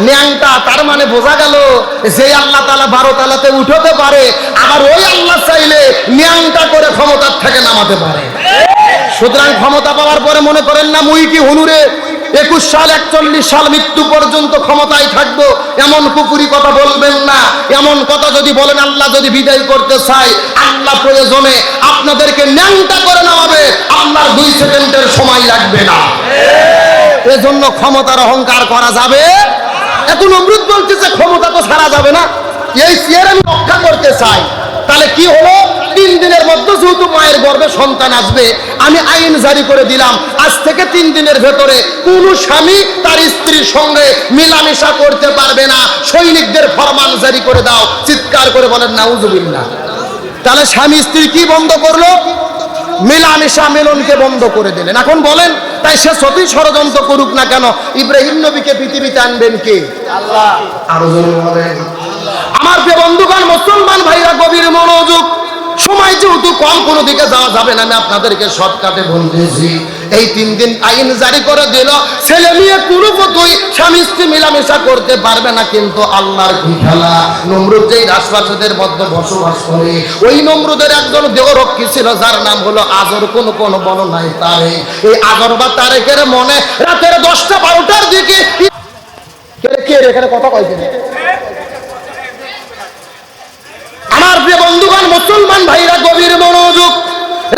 ন্যাংটা। তার মানে বোঝা গেল যে আল্লাহ তাআলা 12 তলাতে উঠতে পারে, আবার ওই আল্লাহ চাইলে ন্যাংটা করে ক্ষমতার থেকে নামাতে পারে। সুতরাং ক্ষমতা পাওয়ার পরে মনে করেন না মুই কি হুনুরে 21 সাল 41 সাল মৃত্যু পর্যন্ত ক্ষমতায় থাকবো, এমন কুকুরি কথা বলবেন না। এমন কথা যদি বলেন, আল্লাহ যদি বিদায় করতে চায়, আল্লাহ প্রয়োজনে আপনাদেরকে ন্যাংটা করে নামাবে, আপনার 2 সেকেন্ডের সময় লাগবে না। এজন্য ক্ষমতার অহংকার করা যাবে। এখন নমরুদ বলতেছে ক্ষমতা তো ছাড়া যাবে না, এই চেয়ার আমি রক্ষা করতে চাই। তাহলে কি হলো? 3 দিনের মধ্যে যেহেতু মায়ের গর্ভে সন্তান আসবে, আমি আইন জারি করে দিলাম, আজ থেকে 3 দিনের ভেতরে কোন স্বামী তার স্ত্রীর সঙ্গে মেলামেশা করতে পারবে না। সৈনিকদের ফরমান জারি করে দাও। চিৎকার করে বলেন নাউজুবিল্লাহ। তাহলে স্বামী স্ত্রী কি বন্ধ করলো? মেলামেশা, মিলনকে বন্ধ করে দিলেন। এখন বলেন, তাই সে যতই ষড়যন্ত্র করুক না কেন, ইব্রাহিম নবীকে পৃথিবীতে আনবেন কে? আল্লাহ। আরো জোরে বলেন। আমার প্রিয় বন্ধুগণ, মুসলমান ভাইরা গভীর মনোযোগ। সময় যেহেতু কম, কোনো দিকে যাওয়া যাবে না, আমি আপনাদেরকে শর্টকাটে বলতেছি। এই 3 দিন আইন জারি করে দিল, ছেলে মেয়ে কোনো মতোই স্বামী স্ত্রী মেলামেশা করতে পারবে না। কিন্তু আল্লাহর কি খেলা! নমরুদ যেই রাজপ্রাসাদের মধ্যে বসবাস করে, ওই নমরুদের একজন দেহরক্ষী ছিল, যার নাম হলো আজর। কোন কোন বর্ণনায় তারেক। এই আজর বা তারেকের মনে রাতের 10টা 12টার দিকে কে এখানে কথা কইছে? আমার প্রিয় বন্ধুগণ, মুসলমান ভাইরা গভীর মনোযোগ।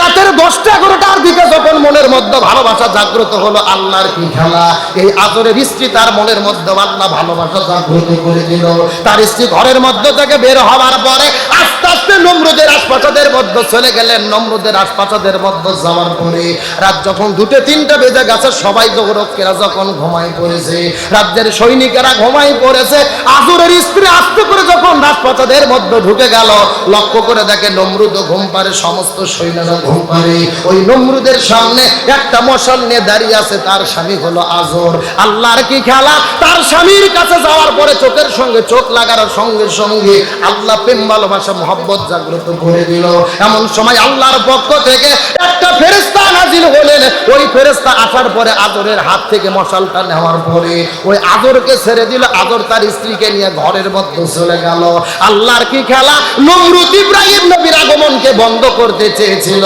রাতের 10টা 11টার দিকে যখন মনের মধ্যে ভালোবাসা জাগ্রত হলো, আল্লাহর কি খেলা! এই আজরের স্ত্রী, তার মনের মধ্যে আল্লাহ ভালোবাসা জাগ্রত করে দিল। তার স্ত্রী ঘরের মধ্যে থেকে বের হওয়ার পরে আস্তে আস্তে নমরুদের রাজপ্রাসাদের জঙ্গলের মধ্যে চলে গেলেন। নমরুদের রাজপ্রাসাদের মধ্যে যাওয়ার পরে রাত যখন 2-3টা বেজে গেছে, সবাই দৌড়কেরা যখন ঘুমায় পড়েছে, রাজ্যের সৈনিকেরা ঘুমায় পড়েছে, আজরের স্ত্রী আস্তে করে যখন রাজপ্রাসাদের মধ্যে ঢুকে গেল, লক্ষ্য করে দেখে নমরুদও ঘুম পারে, সমস্ত সৈন্যরা ঘুম পারে। ওই নমরুদের সামনে একটা মশাল নিয়ে দাঁড়িয়ে আছে, তার স্বামী হলো আজর। আল্লাহর কি খেলা, তার স্বামীর কাছে যাওয়ার পরে চোখের সঙ্গে চোখ লাগানোর সঙ্গে সঙ্গে আল্লাহ প্রেম ভালোবাসা মহব্বত জাগ্রত করে দিল। এমন সময় আল্লাহর পক্ষ থেকে একটা ফেরেশতা নাজিল হলেন। ওই ফেরেশতা আসার পরে আজরের হাত থেকে মশালটা নেওয়ার পরে ওই আজরকে ছেড়ে দিল। আজর তার স্ত্রীকে নিয়ে ঘরের মধ্যে চলে গেল। আল্লাহর কি খেলা, নমরুদ ইব্রাহিম নবীর আগমনকে বন্ধ করতে চেয়েছিল,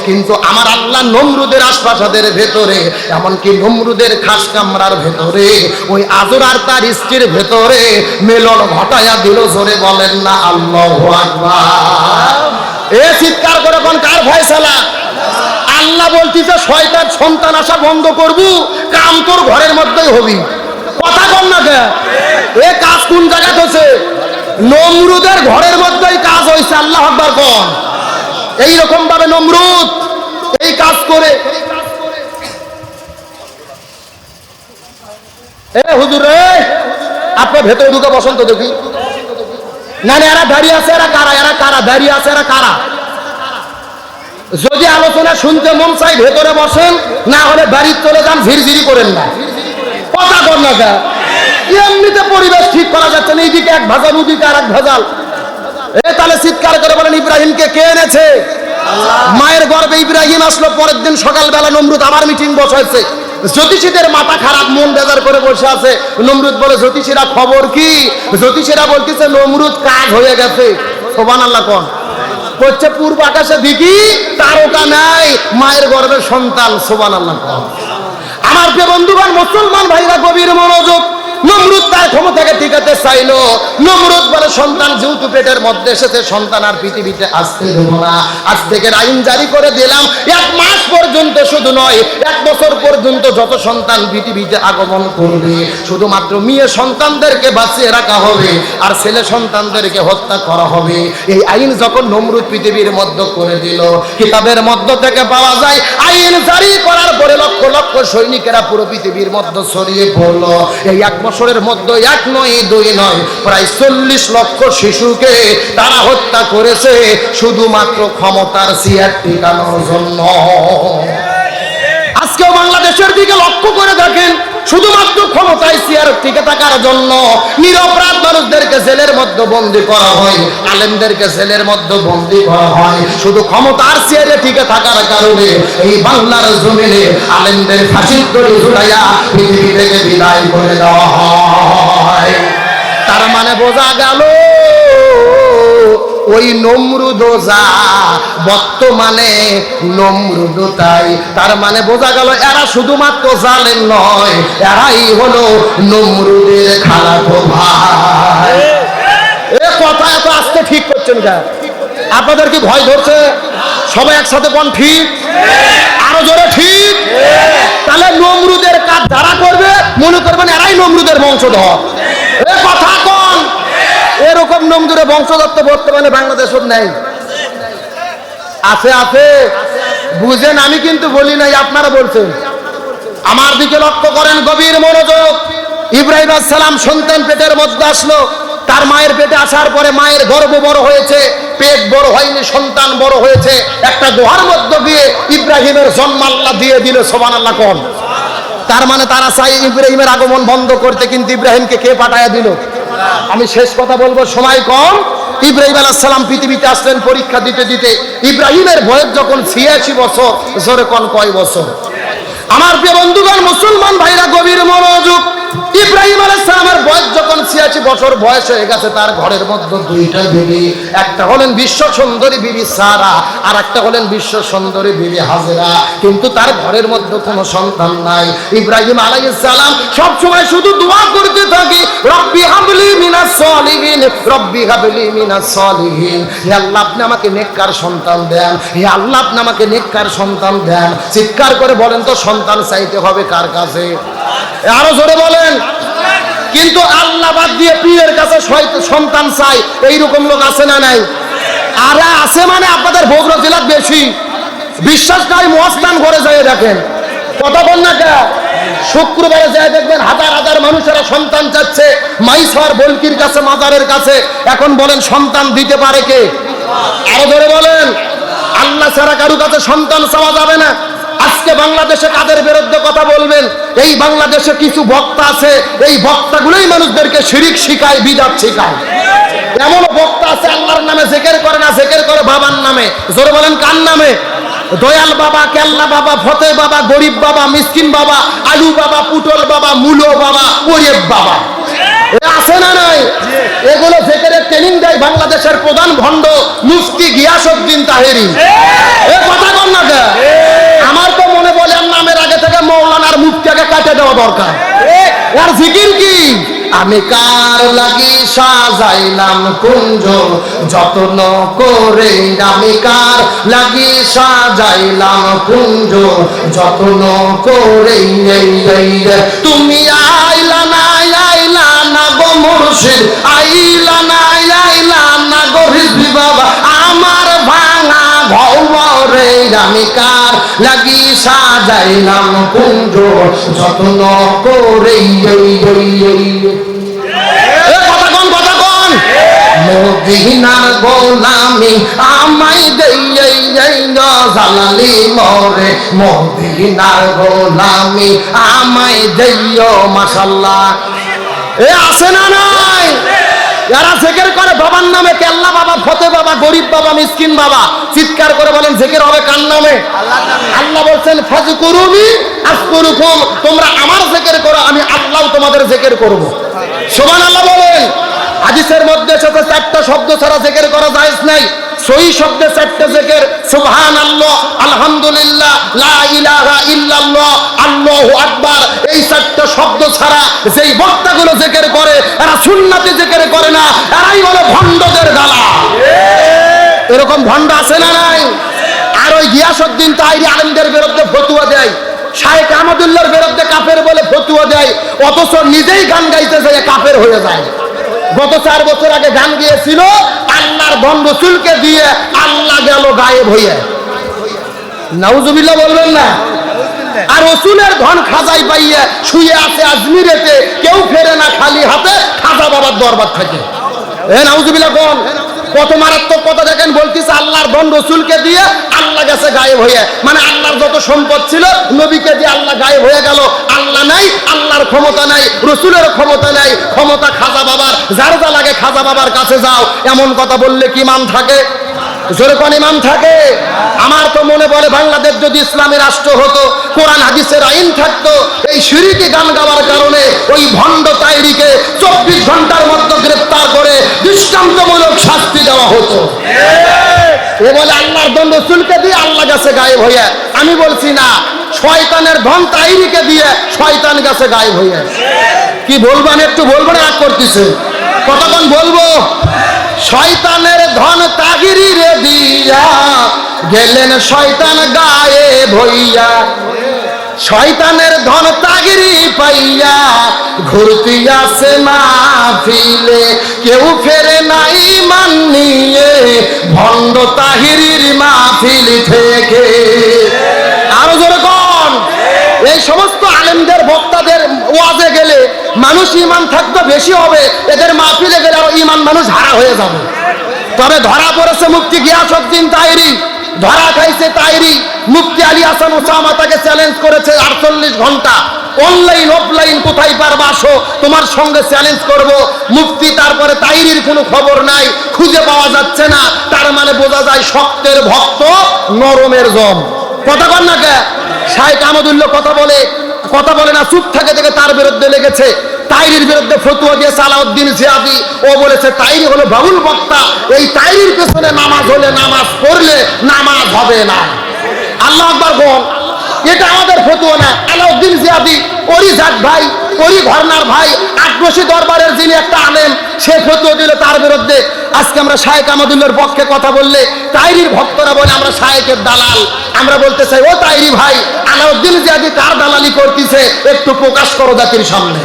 কিন্তু আমার আল্লাহ নমরুদের রাজপ্রাসাদের ভেতরে, এমনকি নমরুদের খাস কামরার ভেতরে, ওই আজর আর তার স্ত্রীর ভেতরে মিলন ঘটায়া দিল। জোরে বলেন না আল্লাহু আকবার। এ চিৎকার করে কোন কার ফয়সালা? আল্লাহ বলতিছে শয়তান সন্তান আসা বন্ধ করবু, কাম তোর ঘরের মধ্যেই হবি। কথা কম না কে? এ কাজ কোন জায়গায় হচ্ছে? নমরুদের ঘরের মধ্যেই কাজ হয়েছে। আল্লাহু আকবার কোন। এইরকম ভাবে নমরুদ এই কাজ করে। এ হুজুর রে, আপনার ভেতরে ঢুকে বসন্ত দেখি। না না, এরা দাঁড়িয়ে আছে, এরা কারা? এরা কারা দাঁড়িয়ে আছে? এরা কারা? যদি আলোচনা শুনতে মন চাই ভেতরে বসেন, না হলে বাড়ি চলে যান, ঝিরঝিরি করেন না। কথা কর না যা, এমনিতে পরিবেশ ঠিক করা যাচ্ছে না। এইদিকে এক ভেজাল, ওদিকে আর এক ভেজাল। এ তাহলে চিৎকার করে বলেন, ইব্রাহিমকে কে এনেছে? মায়ের গর্ভে ইব্রাহিম আসলো। পরের দিন সকালবেলা নমরুদ আবার মিটিং বসাইছে। জ্যোতিষীদের মাথা খারাপ, মন বেজার করে বসে আছে। নমরুদ বলে, জ্যোতিষীরা খবর কি? জ্যোতিষীরা বলতেছে নমরুদ কাজ হয়ে গেছে। সুবহানাল্লাহ কোন। করছে পূর্ব আকাশে দেখি তারকা নাই, মায়ের গর্ভের সন্তান। সুবহানাল্লাহ কোন। আমার প্রিয় বন্ধুগণ, মুসলমান ভাইরা গভীর মনোযোগ। নমরুদ তার ক্ষমতাকে টিকাতে চাইলো। নমরুদ বলে, সন্তান যেহেতু পেটের মধ্যে এসেছে, সন্তান আর পৃথিবীতে আসতে দেব না। আজ থেকে আইন জারি করে দিলাম, 1 মাস পর্যন্ত শুধু নয়, 1 বছর পর্যন্ত যত সন্তান পৃথিবীতে আগমন করবে, শুধুমাত্র মেয়ে সন্তানদেরকে বাঁচিয়ে রাখা হবে, আর ছেলে সন্তানদেরকে হত্যা করা হবে। এই আইন যখন নমরুদ পৃথিবীর মধ্যে করে দিল, কিতাবের মধ্য থেকে পাওয়া যায়, আইন জারি করার পরে লক্ষ লক্ষ সৈনিকেরা পুরো পৃথিবীর মধ্যে ছড়িয়ে পড়লো। এই 1 বছরের মধ্যে 1 নয় 2 নয়, প্রায় 40 লক্ষ শিশুকে তারা হত্যা করেছে, শুধুমাত্র ক্ষমতার চেয়ার টিকানোর জন্য। আজকেও বাংলাদেশের দিকে লক্ষ্য করে দেখেন, শুধুমাত্র ক্ষমতায় চেয়ার টিকে থাকার জন্য নিরপরাধ মানুষদেরকে জেলের মধ্যে বন্দী করা হয়, আলেমদেরকে জেলের মধ্যে বন্দী করা হয়, শুধু ক্ষমতার চেয়ারে টিকে থাকার কারণে। এই বাংলার জমিনে আলেমদের ফাঁসির দড়ি ঝুলাইয়া পৃথিবী থেকে বিদায় করে দেওয়া হয়। তার মানে বোঝা গেল, ওই নমরুদ যা, বর্তমানে নমরুদ তাই। তার মানে বোঝা গেল, এরা শুধুমাত্র জালেম নয়, এরাই হলো নমরুদের খালাতো ভাই। এ কথা এত আস্তে ঠিক করছেন কেন? আপনাদের কি ভয় ধরছে? সবাই একসাথে কোন ঠিক? আরো জোরে ঠিক। তাহলে নমরুদের কাজ যারা করবে, মনে করবেন এরাই নমরুদের বংশধর। এ কথা কোন? এরকম নমরুদের বংশধর তো বর্তমানে বাংলাদেশের নেই। আছে আছে, বুঝেন, আমি কিন্তু বলি নাই, আপনারা বলছেন। আমার দিকে লক্ষ্য করেন, গভীর মনোযোগ। ইব্রাহিম আলাইহিস সালাম সন্তান পেটের মধ্যে আসলো। তার মায়ের পেটে আসার পরে মায়ের গর্ভ বড় হয়েছে, পেট বড় হয়নি, সন্তান বড় হয়েছে। একটা দোহার মধ্যে দিয়ে ইব্রাহিমের জন্ম আল্লাহ দিয়ে দিল। সুবহানাল্লাহ কোন। তার মানে তারা চাই ইব্রাহিমের আগমন বন্ধ করতে, কিন্তু ইব্রাহিমকে কে পাঠায়া দিল? আমি শেষ কথা বলবো, সময় কম। ইব্রাহিম আলাইহিস সালাম পৃথিবীতে আসলেন পরীক্ষা দিতে দিতে। ইব্রাহিমের বয়স যখন 86 বছর, জোরে কোন কয় বছর? আমার প্রিয় বন্ধুগণ, মুসলমান ভাইরা গভীর মনোযোগ। ইব্রাহিম আলাইহিস সালামের বয়স যখন 86 বছর বয়স হয়ে গেছে, তার ঘরের মধ্যে 2টা বিবি। একটা হলেন বিশ্ব সুন্দরী বিবি সারা, আর একটা হলেন বিশ্ব সুন্দরী বিবি হাজেরা। কিন্তু তার ঘরের মধ্যে কোনো সন্তান নাই। ইব্রাহিম আলাইহিস সালাম সব সময় শুধু দোয়া করতে থাকে, রব্বি হাবলি মিনাস সলিহিন, রব্বি হাবলি মিনাস সলিহিন। হে আল্লাহ, আপনি আমাকে নেককার সন্তান দেন। হে আল্লাহ, আপনি আমাকে নেককার সন্তান দেন। চিৎকার করে বলেন তো, সন্তান চাইতে হবে কার কাছে? আরো জোরে বলেন। কিন্তু আল্লাহ বাদ দিয়ে পীরের কাছে সন্তান চাই, এইরকম লোক আছে না নাই? আর আছে মানে আপনাদের বগুড়া জেলার বেশি। বিশ্বাস নাই মহাস্থান করে যায় দেখেন, কথা বল না কে? শুক্রবারে যায় দেখবেন হাজার হাজার মানুষেরা সন্তান চাচ্ছে মাইসর বলকির কাছে, মাজারের কাছে। এখন বলেন সন্তান দিতে পারে কে? আরো ধরে বলেন, আল্লাহ ছাড়া কারো কাছে সন্তান চাওয়া যাবে না। আজকে বাংলাদেশে কাদের বিরুদ্ধে কথা বলবেন? এই বাংলাদেশে কিছু বক্তা আছে, এই বক্তাগুলোই মানুষদেরকে শিরিক শিখায়, বিদআত শিখায়। এমন বক্তা আছে আল্লাহর নামে জিকির করে না, জিকির করে বাবার নামে। জোরে বলেন কার নামে? দয়াল বাবা, কেল্লা বাবা, ফতে বাবা, গরিব বাবা, মিসকিন বাবা, আলু বাবা, পুটল বাবা, মূলো বাবা, ওরেব বাবা। আছে না নাই? এগুলো জিকিরের ট্রেনিং দেয় বাংলাদেশের প্রধান ভণ্ড মুফতি গিয়াসউদ্দিন তাহেরি। এ কথা কর না কে? আমার তো মনে বলে নামের আগে থেকে মৌলানার মুফতিকে কাটে দেওয়া দরকার। আর জিকির কি? আমি কার লাগি সাজাইলাম কুঞ্জ যত্ন করে, আমি কার লাগি সাজাইলাম কুঞ্জ যত্ন করে। তুমি আইলা না, আইলা না গো মুর্শিদ, আইলা না, আইলা না গো রিজভী বাবা, আমার ভাঙা ঘরে আমি কার লাগি সাজাইলাম কুঞ্জ যত্ন করে। মদিনার গোলামি আমায় দেই জালালি মরে, মদিনার গোলামি আমায় দেইও মাশাআল্লাহ। এ আছে না নাই? যারা জিকির করে বাবার নামে, কেল্লা বাবা, ফতে বাবা, গরিব বাবা, মিসকিন বাবা, চিৎকার করে বলেন জিকির হবে কার নামে? আল্লাহ বলছেন ফাযকুরুনি আযকুরুকুম, তোমরা আমার জিকির করো, আমি আল্লাহ তোমাদের জিকির করব। সুবহানাল্লাহ বলেন। হাদিসের মধ্যে সাথে চারটা শব্দ ছাড়া জিকির করা জায়েজ নাই। সহি শব্দে চারটা জিকির, সুবহানাল্লাহ, আলহামদুলিল্লাহ, লা ইলাহা ইল্লাল্লাহ, আল্লাহু আকবার। এই চারটা শব্দ ছাড়া যেই বক্তাগুলো জিকির করে এরা সুন্নতি জিকির করে না, এরাই হলো ভণ্ডদের দালাল। এরকম ভণ্ড আছে না নাই? আর ওই গিয়াসউদ্দিন তাহেরি আলেমদের বিরুদ্ধে ফতোয়া দেয়, শাইখ আহমদুল্লাহর বিরুদ্ধে কাফের বলে ফতোয়া দেয়, অথচ নিজেই গান গাইতে যায় কাফের হয়ে যায়। গত 4 বছর আগে গান গিয়েছিল, আল্লাহর ধন রসুলকে দিয়ে আল্লাহ গেল গায়েব হয়ে। নাউজুবিল্লাহ বলবেন না? আর রসুলের ধন খাজাই পাইয়ে শুয়ে আছে আজমিরেতে, কেউ ফেরে না খালি হাতে খাজা বাবার দরবার থেকে। এ নাউজুবিল্লাহ কোন? কত মারাত্মক কথা দেখেন, বলতেছে আল্লাহর ধন রসুলকে দিয়ে আল্লাহ গেছে গায়েব হয়ে। মানে আল্লাহর যত সম্পদ ছিল নবীকে দিয়ে আল্লাহ গায়েব হয়ে গেল। আল্লাহ নাই, আল্লাহর ক্ষমতা নাই, রসুলের ক্ষমতা নাই, ক্ষমতা খাজা বাবার। যার যা লাগে খাজা বাবার কাছে যাও। এমন কথা বললে কি মান থাকে? জোরে কোন ইমান থাকে? আমার তো মনে বলে বাংলাদেশ যদি ইসলামী রাষ্ট্র হতো, কোরআন হাদিসের আইন থাকতো, এই শিরকি গান গাওয়ার কারণে ওই ভণ্ড তাহেরিকে 24 ঘন্টার মধ্যে গ্রেফতার করে দৃষ্টান্তমূলক শাস্তি দেওয়া হতো। এ বলে আল্লাহর ধন রসুলকে দিয়ে আল্লাহ গেছে গায়েব হইয়া। আমি বলছি না, শয়তানের ধন তাহেরিকে দিয়ে শয়তান গেছে গায়েব হইয়া। কি বলবেন? একটু বলবো না? রাগ করতেছে? কতক্ষণ বলবো? শয়তানের ধন তাহিরি রে দিয়া গেলেন শয়তান গায়েব হইয়া, শয়তানের ধন তাহিরি পাইয়া ঘুরতে আসে মাহফিলে, কেউ ফেরে নাই ঈমান নিয়ে ভণ্ড তাহিরির মাহফিল থেকে। আরো জোরে কোন? এই সমস্ত আলেমদের বক্তাদের ওয়াজে গেলে মানুষ ঈমান থাকতে বেশি হবে, এদের মাহফিলে গেলে আরো ঈমান মানুষ হারা হয়ে যাবে। তবে ধরা পড়েছে মুফতি গিয়াসউদ্দিন তাহেরি, ধরা খাইছে তাহেরি। মুফতি আলী হাসান ওসামা তাকে চ্যালেঞ্জ করেছে 48 ঘন্টা, অনলাইন অফলাইন কোথায় পারবা আসো, তোমার সঙ্গে চ্যালেঞ্জ করব। মুফতি তারপরে তাহেরির কোনো খবর নাই, খুঁজে পাওয়া যাচ্ছে না। তার মানে বোঝা যায় শক্তের ভক্ত নরমের জম। কথা বল না কে? শাইখ আহমদুল্লাহ কথা বলে না, চুপ থাকে থেকে তার বিরুদ্ধে লেগেছে। তাহেরির বিরুদ্ধে ফতোয়া দিয়ে সালাউদ্দিন জিয়াদি, ও বলেছে তাহেরি হলো বাউল বক্তা, এই তাহেরির পেছনে নামাজ হলে, নামাজ পড়লে নামাজ হবে না। আল্লাহ আকবার বল। এটা আমাদের ফতোয়া না, আলাউদ্দিন জিয়াদি ওরই জাত ভাই, ওরই ঘরনার ভাই, আটরশি দরবারের যিনি একটা আলেম, সে ফতোয়া দিল তার বিরুদ্ধে। আজকে আমরা শাইখ আহমদুল্লাহর পক্ষে কথা বললে তাহেরির ভক্তরা বলে আমরা শাইখের দালাল। আমরা বলতে চাই, ও তাহেরি ভাই, আলাউদ্দিন জিয়াদি কার দালালি করতেছে একটু প্রকাশ করো জাতির সামনে।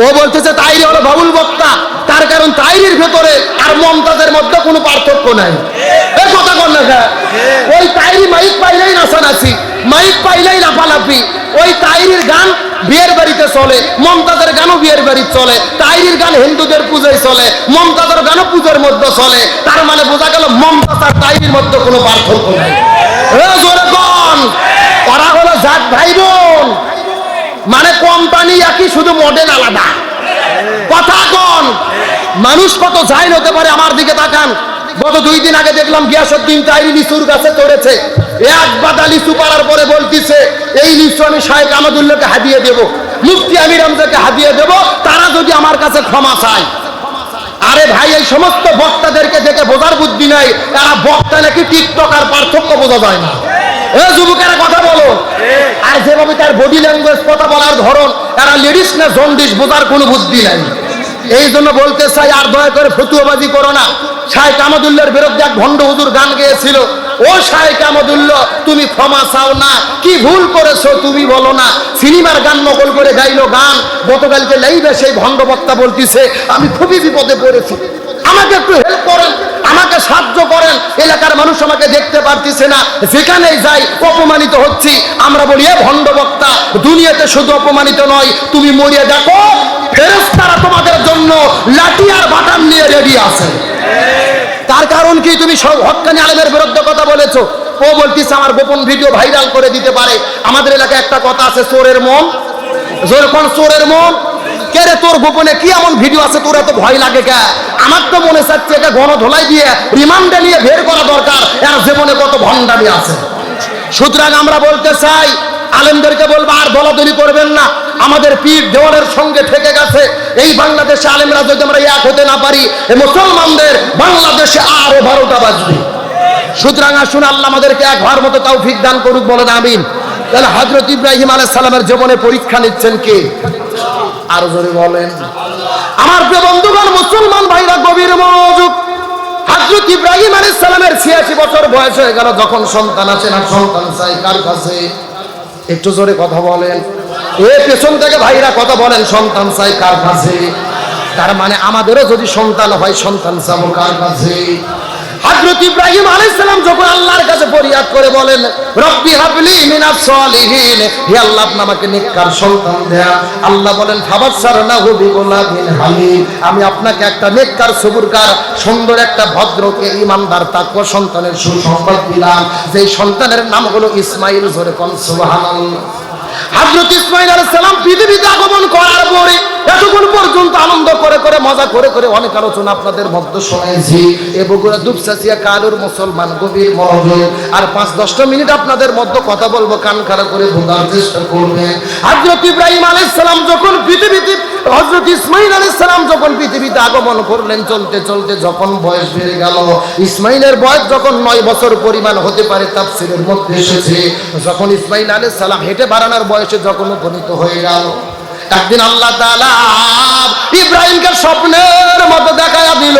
ও বলতেছে তাহেরি হলো বাউল বক্তা, তার কারণ তাহেরির ভেতরে আর মমতাজের মধ্যে কোনো পার্থক্য নাই। এই কথা কন না, ওই তাইরি মাইক পাইলেই নাচানাচি, মাইক পাইলেই লাফালাফি। ওই তাইরির গান বিয়ের বাড়িতে চলে, মমতাজের গানও বিয়ের বাড়িতে চলে। তাইরির গান হিন্দুদের পূজায় চলে, মমতাজের গানও পূজার মধ্যে চলে। তার মানে বোঝা গেল মমতাজ আর তাইরির মধ্যে কোনো পার্থক্য নাই। জোরে কন, ওরা হলো জাত ভাই বোন, মানে কোম্পানি একই, শুধু মডেল আলাদা। কথা কন, মানুষ কত জাহিল হতে পারে। আমার দিকে তাকান, গত 2 দিন আগে দেখলাম গিয়াসউদ্দিন তাইরি লিচুর গাছে চড়েছে। এক বাদা লিচু পাড়ার পরে বলতিছে এই লিচু আমি শায়েখ আহমদুল্লাহকে হাদিয়ে দেব, মুফতি আমির হামজাকে হাদিয়ে দেব, তারা যদি আমার কাছে ক্ষমা চায়। আরে ভাই, এই সমস্ত বক্তাদেরকে দেখে বোঝার বুদ্ধি নাই, তারা বক্তা নাকি টিকটক আর পার্থক্য বোঝা যায় না। এ যুবকেরা কথা বলো। আর যেভাবে তার বডি ল্যাঙ্গুয়েজ, কথা বলার ধরন, এরা লেডিস না জন্ডিস, বোঝার কোনো বুদ্ধি নাই। এই জন্য বলতে চাই, আর দয়া করে ফতুয়াবাজি করো না। শায়েখ আহমদুল্লাহর বিরুদ্ধে এক ভণ্ড হুজুর গান গেয়েছিল, ও শায়েখ আহমদুল্লাহ তুমি ক্ষমা চাও না, কি ভুল করেছো তুমি বলো না। সিনেমার গান নকল করে গাইলো গান। গতকালকে লাইভে সেই ভণ্ড বক্তা বলতিছে আমি খুবই বিপদে পড়েছি, আমাকে একটু হেল্প করেন, আমাকে সাহায্য করেন, এলাকার মানুষ আমাকে দেখতে পারতেছে না, যেখানেই যাই অপমানিত হচ্ছি। আমরা বলি এ ভণ্ড বক্তা, দুনিয়াতে শুধু অপমানিত নয়, তুমি মরিয়ে দেখো ফেরেশতারা তোমাদের জন্য লাঠি আর বাটাম নিয়ে রেডি আছে। তার কারণ কি? তুমি সব হক্কানি আলেমের বিরুদ্ধে কথা বলেছো। ও বলতিস আমার গোপন ভিডিও ভাইরাল করে দিতে পারে। আমাদের এলাকায় একটা কথা আছে, চোরের মন। যখন চোরের মন, কে রে তোর গোপনে কি এমন ভিডিও আছে তোর এত ভয় লাগে কে? আমার তো মনে চাচ্ছে এটা গণধোলাই দিয়ে রিমান্ডে নিয়ে বের করা দরকার, এর জীবনে কত ভণ্ডামি আছে। সুতরাং আমরা বলতে চাই, আলেমদেরকে বলবো আর দলাদলি করবেন না। আমাদের পীর দেওয়ালের সঙ্গে থেকে গেছে। এই বাংলাদেশে আলেমরা যদি আমরা এক হতে না পারি, এই মুসলমানদের বাংলাদেশে আরো 12টা বাজবে। সুতরাং আসুন, আল্লাহ আমাদেরকে এক হওয়ার মতো তৌফিক দান করুক, বলেন আমিন। তাহলে হযরত ইব্রাহিম আলাইহিস সালামের জীবনে পরীক্ষা নিচ্ছেন কে? আরো জোরে বলেন। আমার প্রিয় বন্ধুগণ, মুসলমান ভাইরা গভীর মনোযোগ। হযরত ইব্রাহিম আলাইহিস সালামের 86 বছর বয়স হয়ে গেল, যখন সন্তান আসে না, সন্তান চাই কার কাছে? একটু জোরে কথা বলেন। এ পেছন থেকে ভাইরা কথা বলেন, সন্তান চাই কার কাছে? তার মানে আমাদেরও যদি সন্তান হয়, সন্তান চাবো কার কাছে? হযরত ইব্রাহিম আলাইহিস সালাম যখন আল্লাহর কাছে ফরিয়াদ করে বলেন, রব্বি হাবলি মিনাস সলিহিন, হে আল্লাহ আপনি আমাকে নেককার সন্তান দেয়া। আল্লাহ বলেন, ফাবাশশারনাহু বিগুলামিন হালিম, আমি আপনাকে একটা নেককার সবুরকার সুন্দর একটা ভদ্রকে ঈমানদার তাকওয়া সন্তানের সুসংবাদ দিলাম, যে সন্তানের নাম হলো ইসমাঈল। জোরে কোন সুবহানাল্লাহ। হযরত ইসমাঈল আলাইহিস সালাম পৃথিবীতে আগমন করার পরে এতক্ষণ পর্যন্ত আনন্দ করে করে, মজা করে করে অনেক আলোচনা আপনাদের মধ্যে শুনেছি। এ বগুড়া দুপচাচিয়া কালুর মুসলমান গভীর মনোযোগ। আর 5-10টা মিনিট আপনাদের মধ্যে কথা বলবো, কান খাড়া করে বোঝার চেষ্টা করবেন। হযরত ইব্রাহিম আলাইহিস সালাম যখন পৃথিবীতে, হযরত ইসমাঈল আলাইহিস সালাম যখন পৃথিবীতে আগমন করলেন, চলতে চলতে যখন বয়স বেড়ে গেল, ইসমাঈলের বয়স যখন 9 বছর পরিমাণ হতে পারে, তাফসীরের মধ্যে এসেছে, যখন ইসমাঈল আলাইহিস সালাম হেঁটে বাড়ানোর বয়সে যখন উপনীত হয়ে গেল, একদিন আল্লাহ তাআলা ইব্রাহিমকে স্বপ্নের মতো দেখায়া দিল,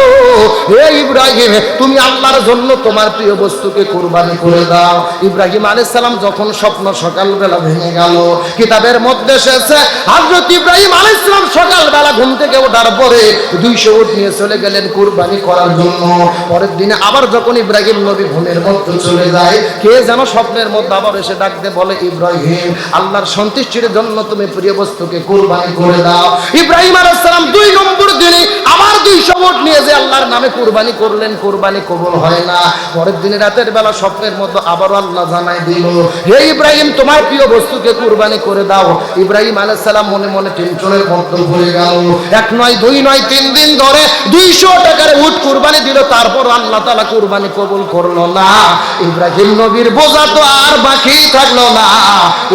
হে ইব্রাহিম তুমি আল্লাহর জন্য তোমার প্রিয় বস্তুকে কুরবানি করে দাও। ইব্রাহিম আলাইহিস সালাম যখন স্বপ্ন সকালবেলা ভেঙে গেল, কিতাবের মধ্যে এসেছে হযরত ইব্রাহিম আলাইহিস সালাম সকালবেলা ঘুম থেকে ওঠার পরে 200 উট নিয়ে চলে গেলেন কুরবানি করার জন্য। পরের দিনে আবার যখন ইব্রাহিম নবী ঘুমের মধ্যে চলে যায়, কে যেন স্বপ্নের মধ্যে আবার এসে ডাকতে বলে, ইব্রাহিম আল্লাহর সন্তুষ্টির জন্য তুমি প্রিয় বস্তুকে কুরবানি করে দাও। ইব্রাহিম আলাইহিস সালাম 2 নম্বর দিনে আবার 200 উট নিয়ে যে আল্লাহর নামে কুরবানি করলেন, কুরবানি কবুল হয় না। পরের দিনে রাতের বেলা স্বপ্নের মধ্যে আবারও আল্লাহ জানাই দিল, হে ইব্রাহিম তোমার প্রিয় বস্তুকে কুরবানি করে দাও। ইব্রাহিম আলাইহিস সালাম মনে মনে টেনশনের মধ্যে পড়ে গেল। 1 নয় 2 নয় 3 দিন ধরে 200 টাকার উট কুরবানি দিল, তারপর আল্লাহ তাআলা কুরবানি কবুল করলো না। ইব্রাহিম নবীর বোঝা তো আর বাকি থাকলো না।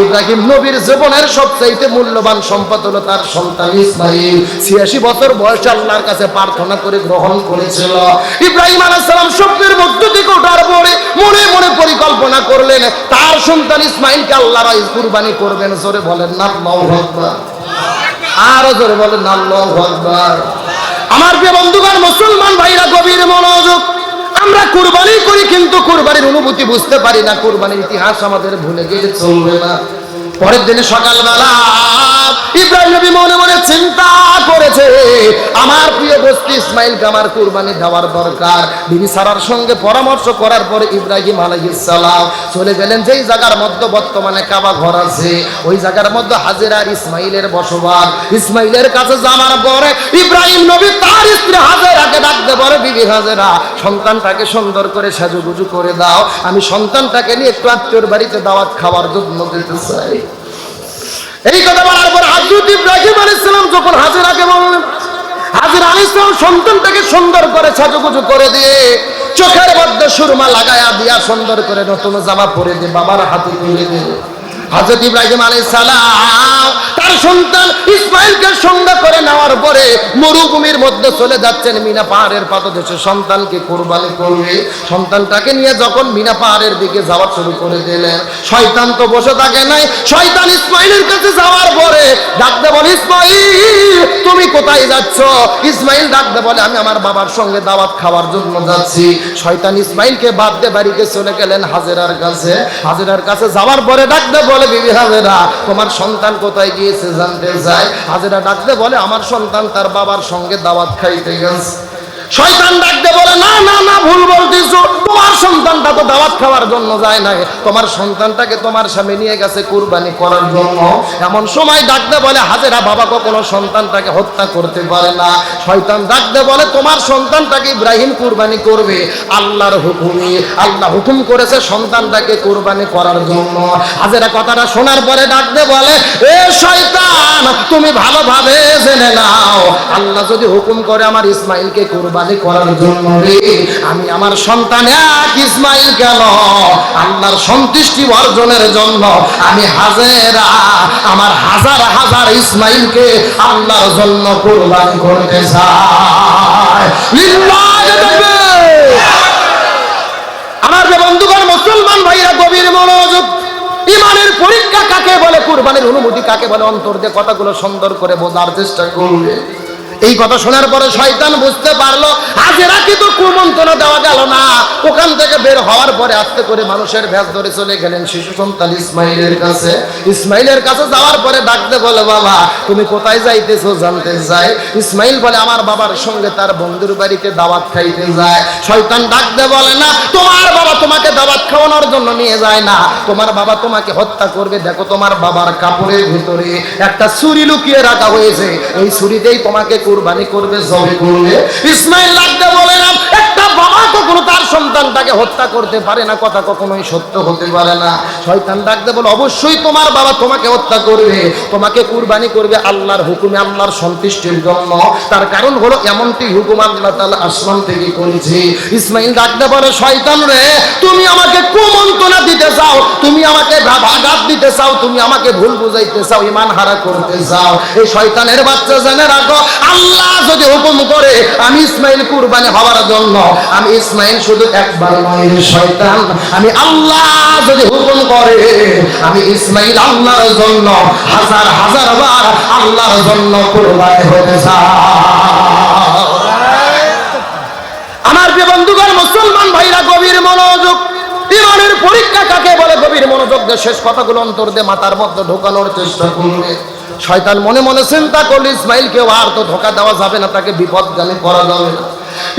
ইব্রাহিম নবীর জীবনের সবচেয়ে মূল্যবান সম্পদ হলো তার সন্তান ইসমাঈল। 86 বছর বয়সে আল্লাহর কাছে প্রার্থনা করে গ্রহণ করেছিল। ইব্রাহিম আলাইহিস সালাম স্বপ্নের মধ্যে থেকে ওঠার পরে মনে মনে পরিকল্পনা করলেন, তার সন্তান ইসমাঈলকে আল্লাহর কুরবানি করবেন। জোরে বলেন না আল্লাহু আকবার। আরো জোরে বলেন না আল্লাহু আকবার। আমার প্রিয় বন্ধুগণ, মুসলমান ভাইরা গভীর মনোযোগ। আমরা কুরবানি করি কিন্তু কুরবানির অনুভূতি বুঝতে পারি না, কুরবানির ইতিহাস আমাদের ভুলে গেলে চলবে না। পরের দিনে সকালবেলা ইব্রাহিম নবী মনে মনে চিন্তা করেছে, আমার প্রিয় বস্তু ইসমাইলকে আমার কুরবানি দেওয়ার দরকার। বিবি সারার সঙ্গে পরামর্শ করার পরে ইব্রাহিম আলাইহিস সালাম চলে গেলেন যেই জায়গার মধ্যে বর্তমানে কাবা ঘর আছে, ওই জায়গার মধ্যে হাজেরা আর ইসমাইলের বসবাস। ইসমাইলের কাছে যাওয়ার পরে ইব্রাহিম নবী তার স্ত্রী হাজেরাকে ডাকতে বলে, বিবি হাজেরা, সন্তানটাকে সুন্দর করে সাজুগুজু করে দাও, আমি সন্তানটাকে নিয়ে একটু আত্মীয়র বাড়িতে দাওয়াত খাওয়ার জন্য যেতে চাই। এই কথা বলার পর হযরত ইব্রাহিম আলাইহিস সালাম যখন হাজেরাকে বললেন, হাজেরা আলাইহিস সালাম সন্তানটাকে সুন্দর করে সাজুগুজু করে দিয়ে চোখের মধ্যে সুরমা লাগায়া দিয়া সুন্দর করে নতুন জামা পরে দিয়ে বাবার হাতে তুলে দিয়ে হযরত ইব্রাহিম আলাইহিস সালাম তার সন্তান ইসমাইলকে সঙ্গে করে নেওয়ার পরে মরুভূমির মধ্যে চলে যাচ্ছেন মিনা পাহাড়ের পাদদেশে সন্তানকে কুরবানি করবে। সন্তানটাকে নিয়ে যখন মিনা পাহাড়ের দিকে যাওয়া শুরু করে দিলেন, শয়তান তো বসে থাকে নাই। শয়তান ইসমাইলের কাছে যাওয়ার পরে ডাকতে বলে, ইসমাইল তুমি কোথায় যাচ্ছ? ইসমাইল ডাকতে বলে, আমি আমার বাবার সঙ্গে দাওয়াত খাওয়ার জন্য যাচ্ছি। শয়তান ইসমাইলকে বাদ দিয়ে বাড়িতে চলে গেলেন হাজেরার কাছে। হাজেরার কাছে যাওয়ার পরে ডাকতে বলে, বিবি হাজেরা, তোমার সন্তান কোথায় গিয়েছে জানতে চাই। হাজেরা ডাকতে বলে, আমার সন্তান তার বাবার সঙ্গে দাওয়াত খাইতে গেছে। শয়তান ডাকতে বলে, না না না, ভুল বলতেছো, তোমার সন্তানটা তো দাওয়াত খাওয়ার জন্য যায় নাই, তোমার সন্তানটাকে তোমার সামনে নিয়ে গেছে কুরবানি করার জন্য। এমন সময় ডাকতে বলে, হাজেরা, বাবা কখনো সন্তানটাকে হত্যা করতে পারে না। শয়তান ডাকতে বলে, তোমার সন্তানটাকে ইব্রাহিম কুরবানি করবে আল্লাহর হুকুমে, আল্লাহ হুকুম করেছে সন্তানটাকে কুরবানি করার জন্য। হাজেরা কথাটা শোনার পরে ডাকতে বলে, এ শয়তান, তুমি ভালোভাবে জেনে নাও, আল্লাহ যদি হুকুম করে আমার ইসমাইলকে কুরবানি করার জন্য রে, আমি আমার সন্তান এক ইসমাইল কেন, আল্লাহর সন্তুষ্টি অর্জনের জন্য আমি হাজেরা আমার হাজার হাজার ইসমাইলকে আল্লাহর জন্য কুরবানি করতে চাই। লিল্লাহি তাকবীর। আমার যে বন্ধুগণ মুসলমান ভাইরা, গভীর মনোযোগ। ইমানের পরীক্ষা কাকে বলে, কুরবানির অনুমতি কাকে বলে, অন্তর দিয়ে কথাগুলো সুন্দর করে বোঝার চেষ্টা করবে। এই কথা শোনার পরে শয়তান বুঝতে পারলো হাজেরাকে তো কুমন্ত্রণা দেওয়া গেল না। ওখান থেকে বের হওয়ার পরে আস্তে করে মানুষের ভেষ ধরে চলে গেলেন শিশু সন্তান ইসমাইলের কাছে। ইসমাইলের কাছে যাওয়ার পরে ডাকতে বলে, বাবা তুমি কোথায় যাইতেছো জানতে চাই। ইসমাইল বলে, আমার বাবার সঙ্গে তার বন্ধুর বাড়িতে দাওয়াত খাইতে যায়। শয়তান ডাকতে বলে, না, তোমার বাবা তোমাকে দাওয়াত খাওয়ানোর জন্য নিয়ে যায় না, তোমার বাবা তোমাকে হত্যা করবে। দেখো তোমার বাবার কাপড়ের ভিতরে একটা ছুরি লুকিয়ে রাখা হয়েছে, এই ছুরিতেই তোমাকে কুরবানি করবে, জবে করবে। ইসমাইল লাগতে বলে, না, একটা বাবা কখনো তার সন্তানটাকে হত্যা করতে পারে না, কথা কখনোই সত্য হতে পারে না। শয়তান ডাকতে বলে, অবশ্যই তোমার বাবা তোমাকে হত্যা করবে, তোমাকে কুরবানি করবে আল্লাহর হুকুমে, আল্লাহর সন্তুষ্টির জন্য। তার কারণ হলো এমনটি হুকুম আল্লাহ তাআলা আসমান থেকে করেছে। ইসমাইল ডাকতে বলে, শয়তান রে, তুমি আমাকে কুমন্ত্রণা দিতে চাও, তুমি আমাকে আঘাত দিতে চাও, তুমি আমাকে ভুল বুঝাইতে চাও, ঈমান হারা করতে চাও। এই শয়তানের বাচ্চা জেনে রাখো, আল্লাহ যদি হুকুম করে আমি ইসমাইল কুরবানি হওয়ার জন্য, আমি ইসমাইল শুধু একবার নয় রে শয়তান, আমি আল্লাহ যদি হুকুম করে আমি ইসমাইল আল্লাহর জন্য হাজার হাজার বার আল্লাহর জন্য কুরবানি হতে চাই। আমার যে বন্ধুগণ মুসলমান ভাইরা, গভীর মনোযোগ। ইমানের পরীক্ষা কাকে বলে, গভীর মনোযোগ দিয়ে শেষ কথাগুলো অন্তর দিয়ে মাথার মধ্যে ঢোকানোর চেষ্টা করবে। শয়তান মনে মনে চিন্তা করল, ইসমাইলকে আর তো ধোঁকা দেওয়া যাবে না, তাকে বিপদগামী করা যাবে না।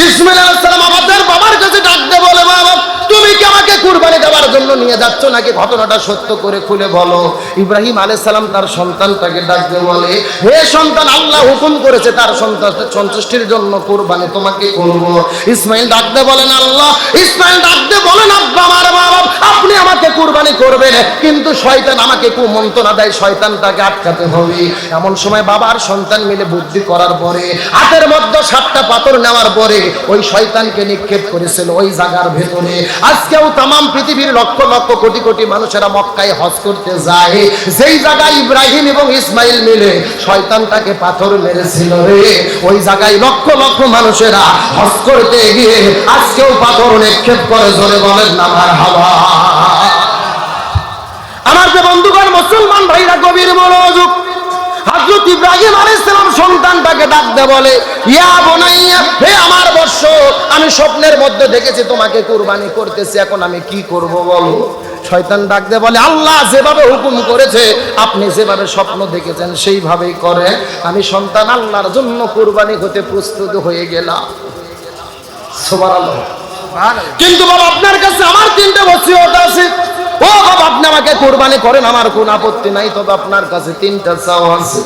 ইসমাইল আলাইহিস সালাম আমাদের বাবার কাছে ডাকতে বলে, বাবা তুমি কি আমাকে কুরবানি দেওয়ার জন্য নিয়ে যাচ্ছ নাকি, ঘটনাটা সত্য করে খুলে বলো। ইব্রাহিম আলাইহিস সালাম তার সন্তানটাকে ডাকতে বলে, হে সন্তান, আল্লাহ হুকুম করেছে তার সন্তুষ্টির জন্য কুরবানি তোমাকে করব। ইসমাইল ডাকতে বলেন, আল্লাহ। ইসমাইল ডাকতে বলেন, আব্বা আমার বাবা, আপনি আমাকে কুরবানি করবেন, কিন্তু শয়তান আমাকে কুমন্ত্রণা দেয়, শয়তানটাকে আটকাতে হবে। এমন সময় বাবা আর সন্তান মিলে বুদ্ধি করার পরে হাতের মধ্যে 7টা পাথর নেওয়ার পরে ওই শয়তানকে নিক্ষেপ করেছিল ওই জায়গার ভেতরে। আজকেও তাম পৃথিবীর লক্ষ লক্ষ কোটি কোটি মানুষেরা মক্কায় হজ করতে যায়, যেই জায়গায় ইব্রাহিম এবং ইসমাইল মিলে শয়তানটাকে পাথর মেরেছিল রে, ওই জায়গায় লক্ষ লক্ষ মানুষেরা হজ করতে গিয়ে আজকেও পাথর নিক্ষেপ করে। জোরে বলেন না মারহাবা। আমার যে বন্ধুগণ মুসলমান ভাইরা, গভীর মনোযোগ। হযরত ইব্রাহিম আলাইহিস সালাম সন্তানটাকে ডাকতে বলে, ইয়া বুনাইয়া, হে আমার বৎস, আমি স্বপ্নের মধ্যে দেখেছি তোমাকে কুরবানি করতেছি, এখন আমি কি করব বলো। শয়তান ডাকতে বলে, আল্লাহ যেভাবে হুকুম করেছে, আপনি যেভাবে স্বপ্ন দেখেছেন সেইভাবেই করে। আমি সন্তান আল্লাহর জন্য কুরবানি হতে প্রস্তুত হয়ে গেলাম। সুবহানাল্লাহ। কিন্তু বাবা আপনার কাছে আমার 3টা ওসিয়ত আছে। ও বাবা, আপনি আমাকে কুরবানি করেন, আমার কোনো আপত্তি নাই, তবে আপনার কাছে 3টা চাওয়া আছে।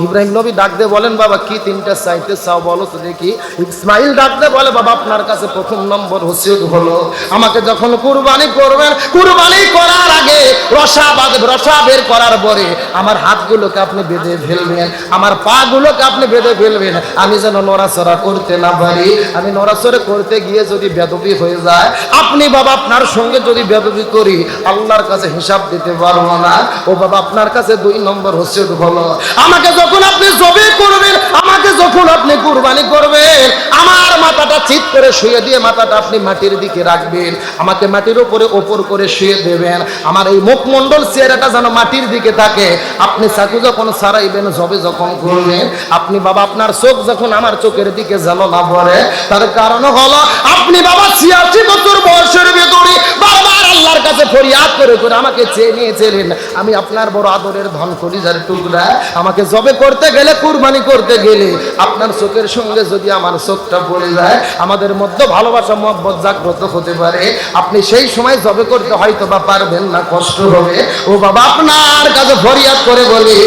ইব্রাহিম নবী ডাকতে বলেন, বাবা কি 3টা চাইতে চাও বলো তো দেখি। ইসমাইল ডাকতে বলে, বাবা আপনার কাছে প্রথম নম্বর ওসিয়ত হলো, আমাকে যখন কুরবানি করবেন, কুরবানি করার আগে রসা বের করার পরে আমার হাতগুলোকে আপনি বেঁধে ফেলবেন, আমার পাগুলোকে আপনি বেঁধে ফেলবেন, আমি যেন নড়াচড়া করতে না পারি। আমি নড়াচড়া করতে গিয়ে যদি বেদবি হয়ে যায়, আপনি বাবা আপনার সঙ্গে যদি বেদবি করি, আল্লাহর কাছে হিসাব দিতে পারবো না। ও বাবা আপনার কাছে 2 নম্বর ওসিয়ত হলো, আমাকে যখন আপনি জবে করবেন, আমাকে যখন আপনি কুরবানি করবেন, আমার মাথাটা চিৎ করে শুয়ে দিয়ে মাথাটা আপনি মাটির দিকে রাখবেন, আমাকে মাটির উপরে ওপর করে শুয়ে দেবেন, আমার এই মুখমণ্ডল চেহারাটা যেন মাটির দিকে থাকে। আপনি চাকু যখন সারাইবেন, জবে যখন করবেন, আপনি বাবা আপনার চোখ যখন আমার চোখের দিকে যেন না পড়ে। তার কারণ হলো আপনি বাবা 86 বছর বয়সের ভেতরে বারবার আল্লাহর কাছে ফরিয়াদ করে করে আমাকে চেয়ে নিয়েছিলেন, আমি আপনার বড় আদরের ধন কলিজার টুকরা, আমাকে জবে করতে গেলে, কুরবানি করতে গেলে আপনার চোখের সঙ্গে যদি আমার চোখটা পড়ে যায়, আমাদের মধ্যে ভালোবাসা মহব্বত জাগ্রত হতে পারে। আপনি সেই সময় জবে করতে হয়তো বা পারবেন না, কষ্ট হবে। ও বাবা আপনার কাছে ফরিয়াদ করে বলি,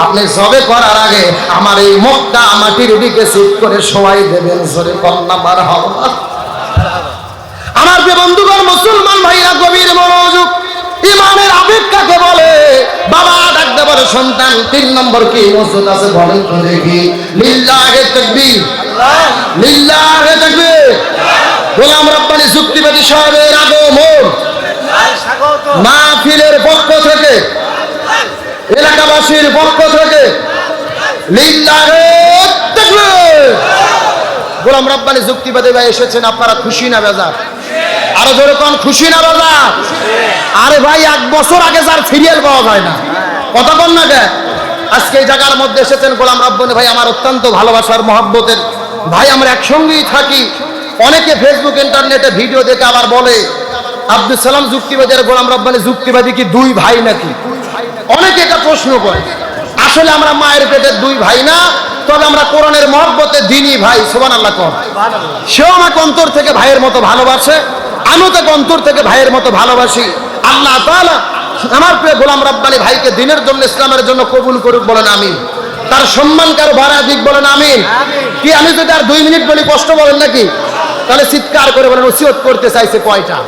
আপনি জবে করার আগে আমার এই মুখটা মাটির দিকে চিৎ করে শোয়াই দেবেন। জোরে কন্যা বার হওয়া। আমার যে বন্ধুগণ মুসলমান ভাইরা, গভীর মনোযোগ। ইমানের আবেগ কাকে বলে? বাবা ডাকতে বলে, সন্তান 3 নম্বর কি মসজিদ আছে বলেন তো দেখি। লিল্লাহে তাকবীর, লিল্লাহে তাকবীর। গোলাম রব্বানী যুক্তিবাদী সাহেবের আগমন মাহফিলের পক্ষ থেকে, এলাকাবাসীর পক্ষ থেকে লিল্লাহে তাকবীর। গোলাম রব্বানী যুক্তিবাদী ভাই এসেছেন, আপনারা খুশি না বেজার? আরো জোরে কোন খুশি না বেজার? আরে ভাই 1 বছর আগে যার সিরিয়াল পাওয়া যায় না, কথা বল না কে? আজকে এই জায়গার মধ্যে এসেছেন গোলাম রব্বানী ভাই, আমার অত্যন্ত ভালোবাসার মহব্বতের ভাই, আমরা একসঙ্গেই থাকি। অনেকে ফেসবুক ইন্টারনেটে ভিডিও দেখে আবার বলে আব্দুল সালাম যুক্তিবাদী আর গোলাম রব্বানী যুক্তিবাদী কি 2 ভাই নাকি? অনেকে এটা প্রশ্ন করে। আসলে আমরা মায়ের পেটের 2 ভাই না, তবে আমরা কোরআনের মহব্বতে দ্বীনি ভাই। সুবহানাল্লাহ। সেও আমাকে অন্তর থেকে ভাইয়ের মতো ভালোবাসে, আমিও তাকে অন্তর থেকে ভাইয়ের মতো ভালোবাসি। আল্লাহ তাআলা আমার প্রিয় গোলাম রব্বানী ভাইকে দ্বীনের জন্য, ইসলামের জন্য কবুল করুক, বলেন আমিন। তার সম্মান কারো বাড়া দিক, বলেন আমিন। কি আমি যদি আর 2 মিনিট বলি কষ্ট বলেন নাকি? তাহলে চিৎকার করে বলেন, ওসিয়ত করতে চাইছে কয়টা?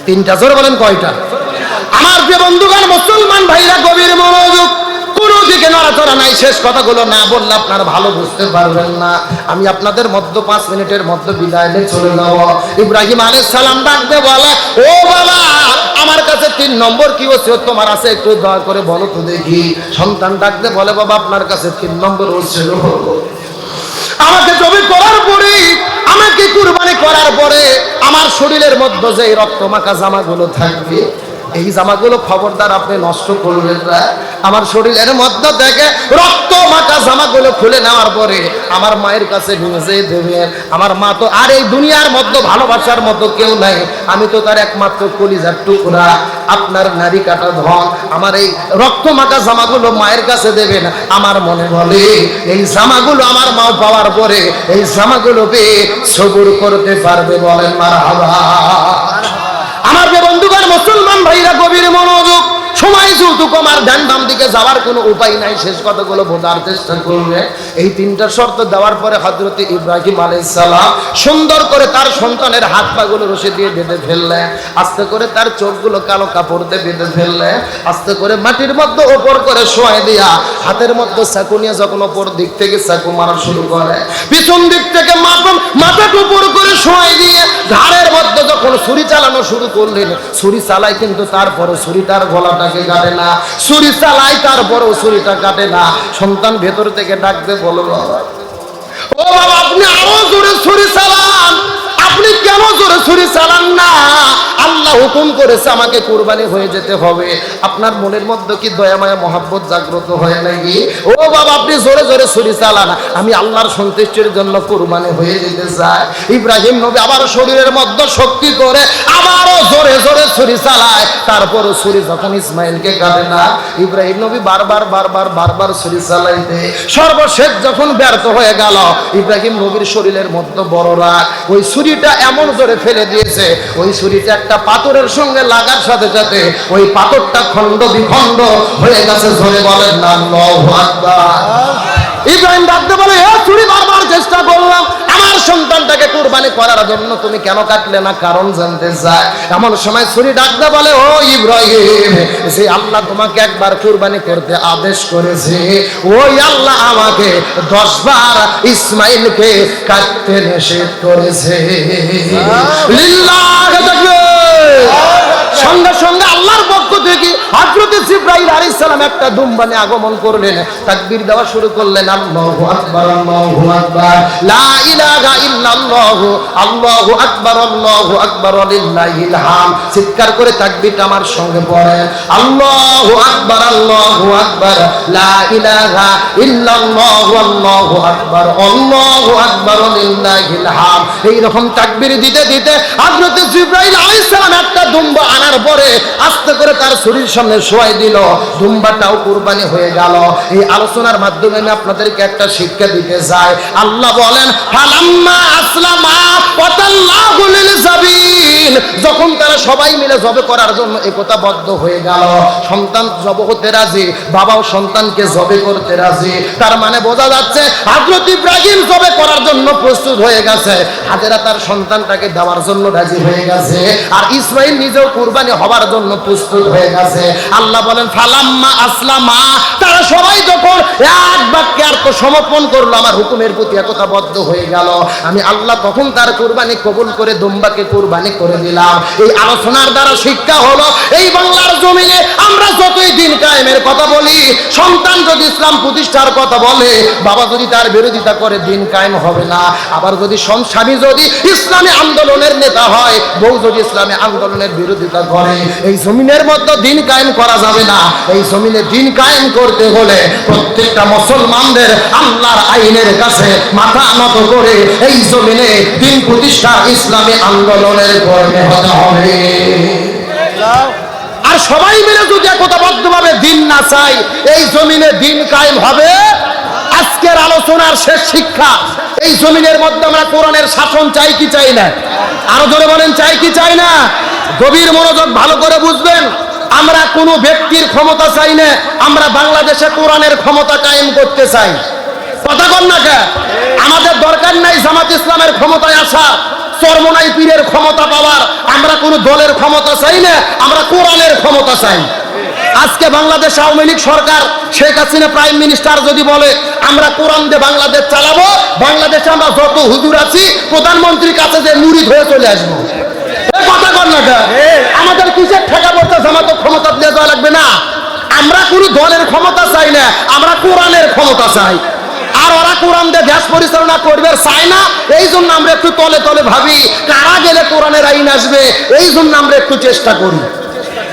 3টা। জোরে বলেন কয়টা? আমার যে বন্ধুগণ মুসলমান ভাইরা, গভীর মনোযোগ। কোনো দিকে নড়াচড়া নাই, শেষ কথাগুলো না বললে আপনারা ভালো বুঝতে পারবেন না। আমি আপনাদের মধ্যে 5 মিনিটের মধ্যে বিদায় নিয়ে চলে যাব। ইব্রাহিম আলাইহিস সালাম ডাকতে বলে, ও বাবা আমার কাছে 3 নম্বর কি ওসিয়ত তোমার আছে, একটু দয়া করে বলো তো দেখি। সন্তান ডাকতে বলে, বাবা আপনার কাছে 3 নম্বর ওসিয়ত হলো, আমাকে জবে করার পরে, আমাকে কুরবানি করার পরে আমার শরীরের মধ্যে যে রক্ত মাখা জামাগুলো থাকবে, এই জামাগুলো খবরদার আপনি নষ্ট করবেন না। আমার শরীরের মধ্যে থেকে রক্ত মাখা জামাগুলো খুলে নেওয়ার পরে আমার মায়ের কাছে নিয়ে দেবেন। আমার মা তো আর এই দুনিয়ার মধ্যে ভালোবাসার মতো কেউ নাই, আমি তো তার একমাত্র কলিজার টুকরা, আপনার নারী কাটা ধন। আমার এই রক্ত মাখা জামাগুলো মায়ের কাছে দেবেন। আমার মনে বলে এই জামাগুলো আমার মা পাওয়ার পরে এই জামাগুলো পেয়ে সবুর করতে পারবে, বলেন মারহাবা। আমার যে বন্ধুগণ মুসলমান ভাইরা, গভীর মনোযোগ। সময় যেহেতু আমার ডান বাম দিকে যাওয়ার কোনো উপায় নাই, শেষ কথাগুলো বোঝার চেষ্টা করবে। এই 3টা শর্ত দেওয়ার পরে হযরত ইব্রাহিম আলাইহিস সালাম সুন্দর করে তার সন্তানের হাত পাগুলো রশি দিয়ে বেঁধে ফেললেন, আস্তে করে তার চোখগুলো কালো কাপড় দিয়ে বেঁধে ফেললেন, আস্তে করে মাটির মধ্যে ওপর করে শোয়াই দিয়া হাতের মধ্যে চাকু নিয়ে যখন ওপর দিক থেকে চাকু মারা শুরু করে, পিছন দিক থেকে মাথার উপর করে শোয়াই দিয়ে ঘাড়ের মধ্যে যখন ছুরি চালানো শুরু করলেন, ছুরি চালাই কিন্তু তারপরে ছুরিটার গলাটাকে কাটে না, ছুরি চালাই তারপরেও ছুরিটা কাটে না। সন্তান ভেতর থেকে ডাকতে বলো, ও বাবা আপনি আরো জোরে ছুরি চালান, আপনি কেন জোরে ছুরি চালান না? আল্লাহ হুকুম করেছে আমাকে কুরবানি হয়ে যেতে হবে। আপনার মনের মধ্যে কি দয়া মায়া মহব্বত জাগ্রত হয় নাকি? ও বাবা, আপনি জোরে জোরে ছুরি চালান, আমি আল্লাহর সন্তুষ্টির জন্য কুরবানি হয়ে যেতে চাই। ইব্রাহিম নবী আবার শরীরের মধ্যে শক্তি করে আবারও জোরে জোরে ছুরি চালায়, তারপরও ছুরি যখন ইসমাইলকে কাটে না, ইব্রাহিম নবী বারবার ছুরি চালাইতে সর্বশেষ যখন ব্যর্থ হয়ে গেল, ইব্রাহিম নবীর শরীরের মধ্যে বড় রাগ, ওই ছুরিটা এমন জোরে ফেলে দিয়েছে, ওই ছুরিটা একটা পাথরের সঙ্গে লাগার সাথে সাথে ওই পাথরটা খণ্ড বিখণ্ড হয়ে গেছে। জোরে বলেন না আল্লাহু আকবার। ইব্রাহিম ডাকতে বলে, এ ছুরি বারবার চেষ্টা করলাম আমার সন্তানটাকে কুরবানি করার জন্য, তুমি কেন কাটলে না? কারণ জানতে চায়। এমন সময় ছুরি ডাকতে বলে, ও ইব্রাহিম, যে আল্লাহ তোমাকে একবার কুরবানি করতে আদেশ করেছে, ওই আল্লাহ আমাকে 10 বার ইসমাইলকে কাটতে নিষেধ করেছে। লিল্লাহি তাকবীর। সঙ্গে সঙ্গে আল্লাহর পক্ষ থেকে হযরত জিবরাইল আলাইহিস সালাম একটা দুম্বা নিয়ে আগমন করলেন, তাকবীর দেওয়া শুরু করলেন, আল্লাহু আকবার, আল্লাহু আকবার, লা ইলাহা ইল্লাল্লাহ, আল্লাহু আকবার, আল্লাহু আকবার, লিল্লাহিল হামদ। চিৎকার করে তাকবীরটা আমার সঙ্গে পড়েন, আল্লাহু আকবার, আল্লাহু আকবার, লা ইলাহা ইল্লাল্লাহ, আল্লাহু আকবার, আল্লাহু আকবার, লিল্লাহিল হামদ। এই রকম তাকবীর দিতে দিতে হযরত জিবরাইল আলাইহিস সালাম একটা দুম্বা আনার পরে আস্তে করে তার শরীর সামনে শোয়াই দিল, দুম্বাটাও কুরবানি হয়ে গেল। এই আলোচনার মাধ্যমে আমি আপনাদেরকে একটা শিক্ষা দিতে চাই। আল্লাহ বলেন, ফালাম্মা আসলামা ওয়াতাল্লাহু লিল জাবিন, যখন তারা সবাই মিলে জবে করার জন্য একতাবদ্ধ হয়ে গেল, সন্তান জবে হতে রাজি, বাবাও সন্তানকে জবে করতে রাজি, তার মানে বোঝা যাচ্ছে হযরত ইব্রাহিম জবে করার জন্য প্রস্তুত হয়ে গেছে, হাজেরা তার সন্তানটাকে দেওয়ার জন্য রাজি হয়ে গেছে, আর ইসমাইল নিজেও কুরবানি হবার জন্য প্রস্তুত হয়ে গেছে। আল্লাহ বলেন, ফালাম্মা আসলামা, তারা সবাই যখন এক বাক্যে আত্মসমর্পণ করলো, আমার হুকুমের প্রতি একতাবদ্ধ হয়ে গেল, আমি আল্লাহ তখন তার কুরবানি কবুল করে দুম্বাকে কুরবানি করে দিলাম। এই আলোচনার দ্বারা শিক্ষা হলো, এই বাংলার জমিনে আমরা যতই দিন কায়েমের কথা বলি, সন্তান যদি ইসলাম প্রতিষ্ঠার কথা বলে, বাবা যদি তার বিরোধিতা করে, দিন কায়েম হবে না। আবার যদি স্বামী যদি ইসলামী আন্দোলনের নেতা হয়, বউ যদি ইসলামী আন্দোলনের বিরোধিতা করে, এই জমিনের মধ্যে দিন কায়েম করা যাবে না। এই জমিনে দিন কায়েম করতে হলে প্রত্যেকটা মুসলমানদের আল্লাহর আইনের কাছে মাথা নত করে এই জমিনে দিন প্রতিষ্ঠা ইসলামী আন্দোলনের কর্মী হতে হবে। আর সবাই মিলে যদি একতাবদ্ধভাবে দিন না চাই, এই জমিনে দিন কায়েম হবে। আজকের আলোচনার শেষ শিক্ষা, এই জমিনের মধ্যে আমরা কোরআনের শাসন চাই কি চাই না? আরো জোরে বলেন, চাই কি চাই না? গভীর মনোযোগ ভালো করে বুঝবেন। আমরা কোনো ব্যক্তির ক্ষমতা চাই না, আমরা বাংলাদেশে কোরআনের ক্ষমতা কায়েম করতে চাই। কথা বল না কে? আমাদের দরকার নাই জামাত ইসলামের ক্ষমতায় আসা, চরমনাই পীরের ক্ষমতা পাওয়ার। আমরা কোনো দলের ক্ষমতা চাই না, আমরা কোরআনের ক্ষমতা চাই। আজকে বাংলাদেশ আওয়ামী লীগ সরকার, শেখ হাসিনা প্রাইম মিনিস্টার যদি বলে আমরা কোরআন দিয়ে বাংলাদেশ চালাবো, বাংলাদেশে আমরা যত হুজুর আছি প্রধানমন্ত্রীর কাছে যে মুরিদ হয়ে চলে আসবো। কথা কর না, আমাদের কিসের ঠেকা পড়তে জামাত ক্ষমতা দিয়ে দেওয়া লাগবে না। আমরা কোনো দলের ক্ষমতা চাই না, আমরা কোরআনের ক্ষমতা চাই। আর ওরা কোরআন দিয়ে দেশ পরিচালনা করবে চায় না, এই জন্য আমরা একটু তলে তলে ভাবি কারা গেলে কোরআনের আইন আসবে, এই জন্য আমরা একটু চেষ্টা করি।